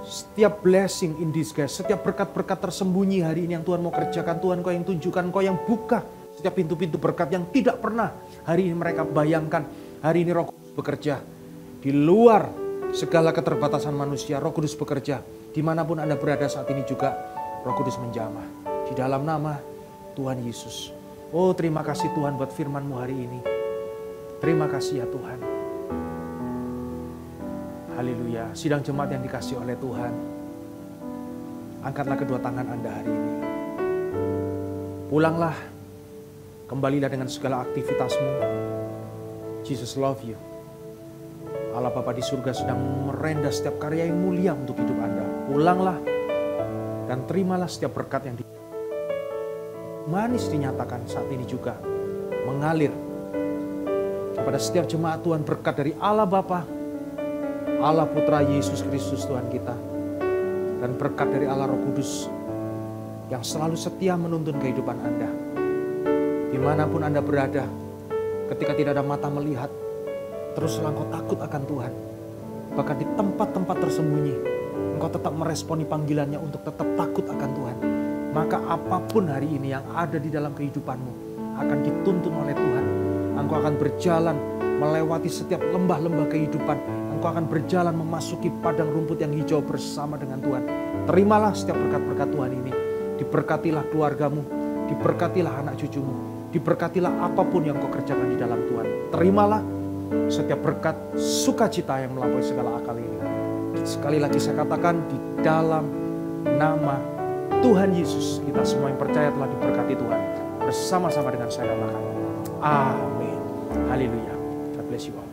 setiap blessing in disguise, setiap berkat-berkat tersembunyi hari ini yang Tuhan mau kerjakan. Tuhan Kau yang tunjukkan, Kau yang buka setiap pintu-pintu berkat yang tidak pernah hari ini mereka bayangkan. Hari ini Roh Kudus bekerja di luar segala keterbatasan manusia. Roh Kudus bekerja dimanapun Anda berada saat ini juga. Roh Kudus menjamah di dalam nama Tuhan Yesus. Oh terima kasih Tuhan buat firman-Mu hari ini. Terima kasih ya Tuhan. Haleluya. Sidang jemaat yang dikasihi oleh Tuhan, angkatlah kedua tangan Anda hari ini. Pulanglah, kembalilah dengan segala aktivitasmu. Jesus love you. Allah Bapa di surga sedang merenda setiap karya yang mulia untuk hidup Anda. Pulanglah dan terimalah setiap berkat yang manis dinyatakan saat ini juga mengalir kepada setiap jemaat Tuhan. Berkat dari Allah Bapa, Allah Putra Yesus Kristus Tuhan kita, dan berkat dari Allah Roh Kudus yang selalu setia menuntun kehidupan Anda. Dimanapun Anda berada, ketika tidak ada mata melihat, teruslah engkau takut akan Tuhan. Bahkan di tempat-tempat tersembunyi, engkau tetap meresponi panggilannya untuk tetap takut akan Tuhan. Maka apapun hari ini yang ada di dalam kehidupanmu akan dituntun oleh Tuhan. Engkau akan berjalan melewati setiap lembah-lembah kehidupan. Engkau akan berjalan memasuki padang rumput yang hijau bersama dengan Tuhan. Terimalah setiap berkat-berkat Tuhan ini. Diberkatilah keluargamu, diberkatilah anak cucumu, diberkatilah apapun yang kau kerjakan di dalam Tuhan. Terimalah setiap berkat sukacita yang melampaui segala akal ini. Sekali lagi saya katakan, di dalam nama Tuhan Yesus, kita semua yang percaya telah diberkati Tuhan. Bersama-sama dengan saya katakan, amin. Haleluya. God bless you all.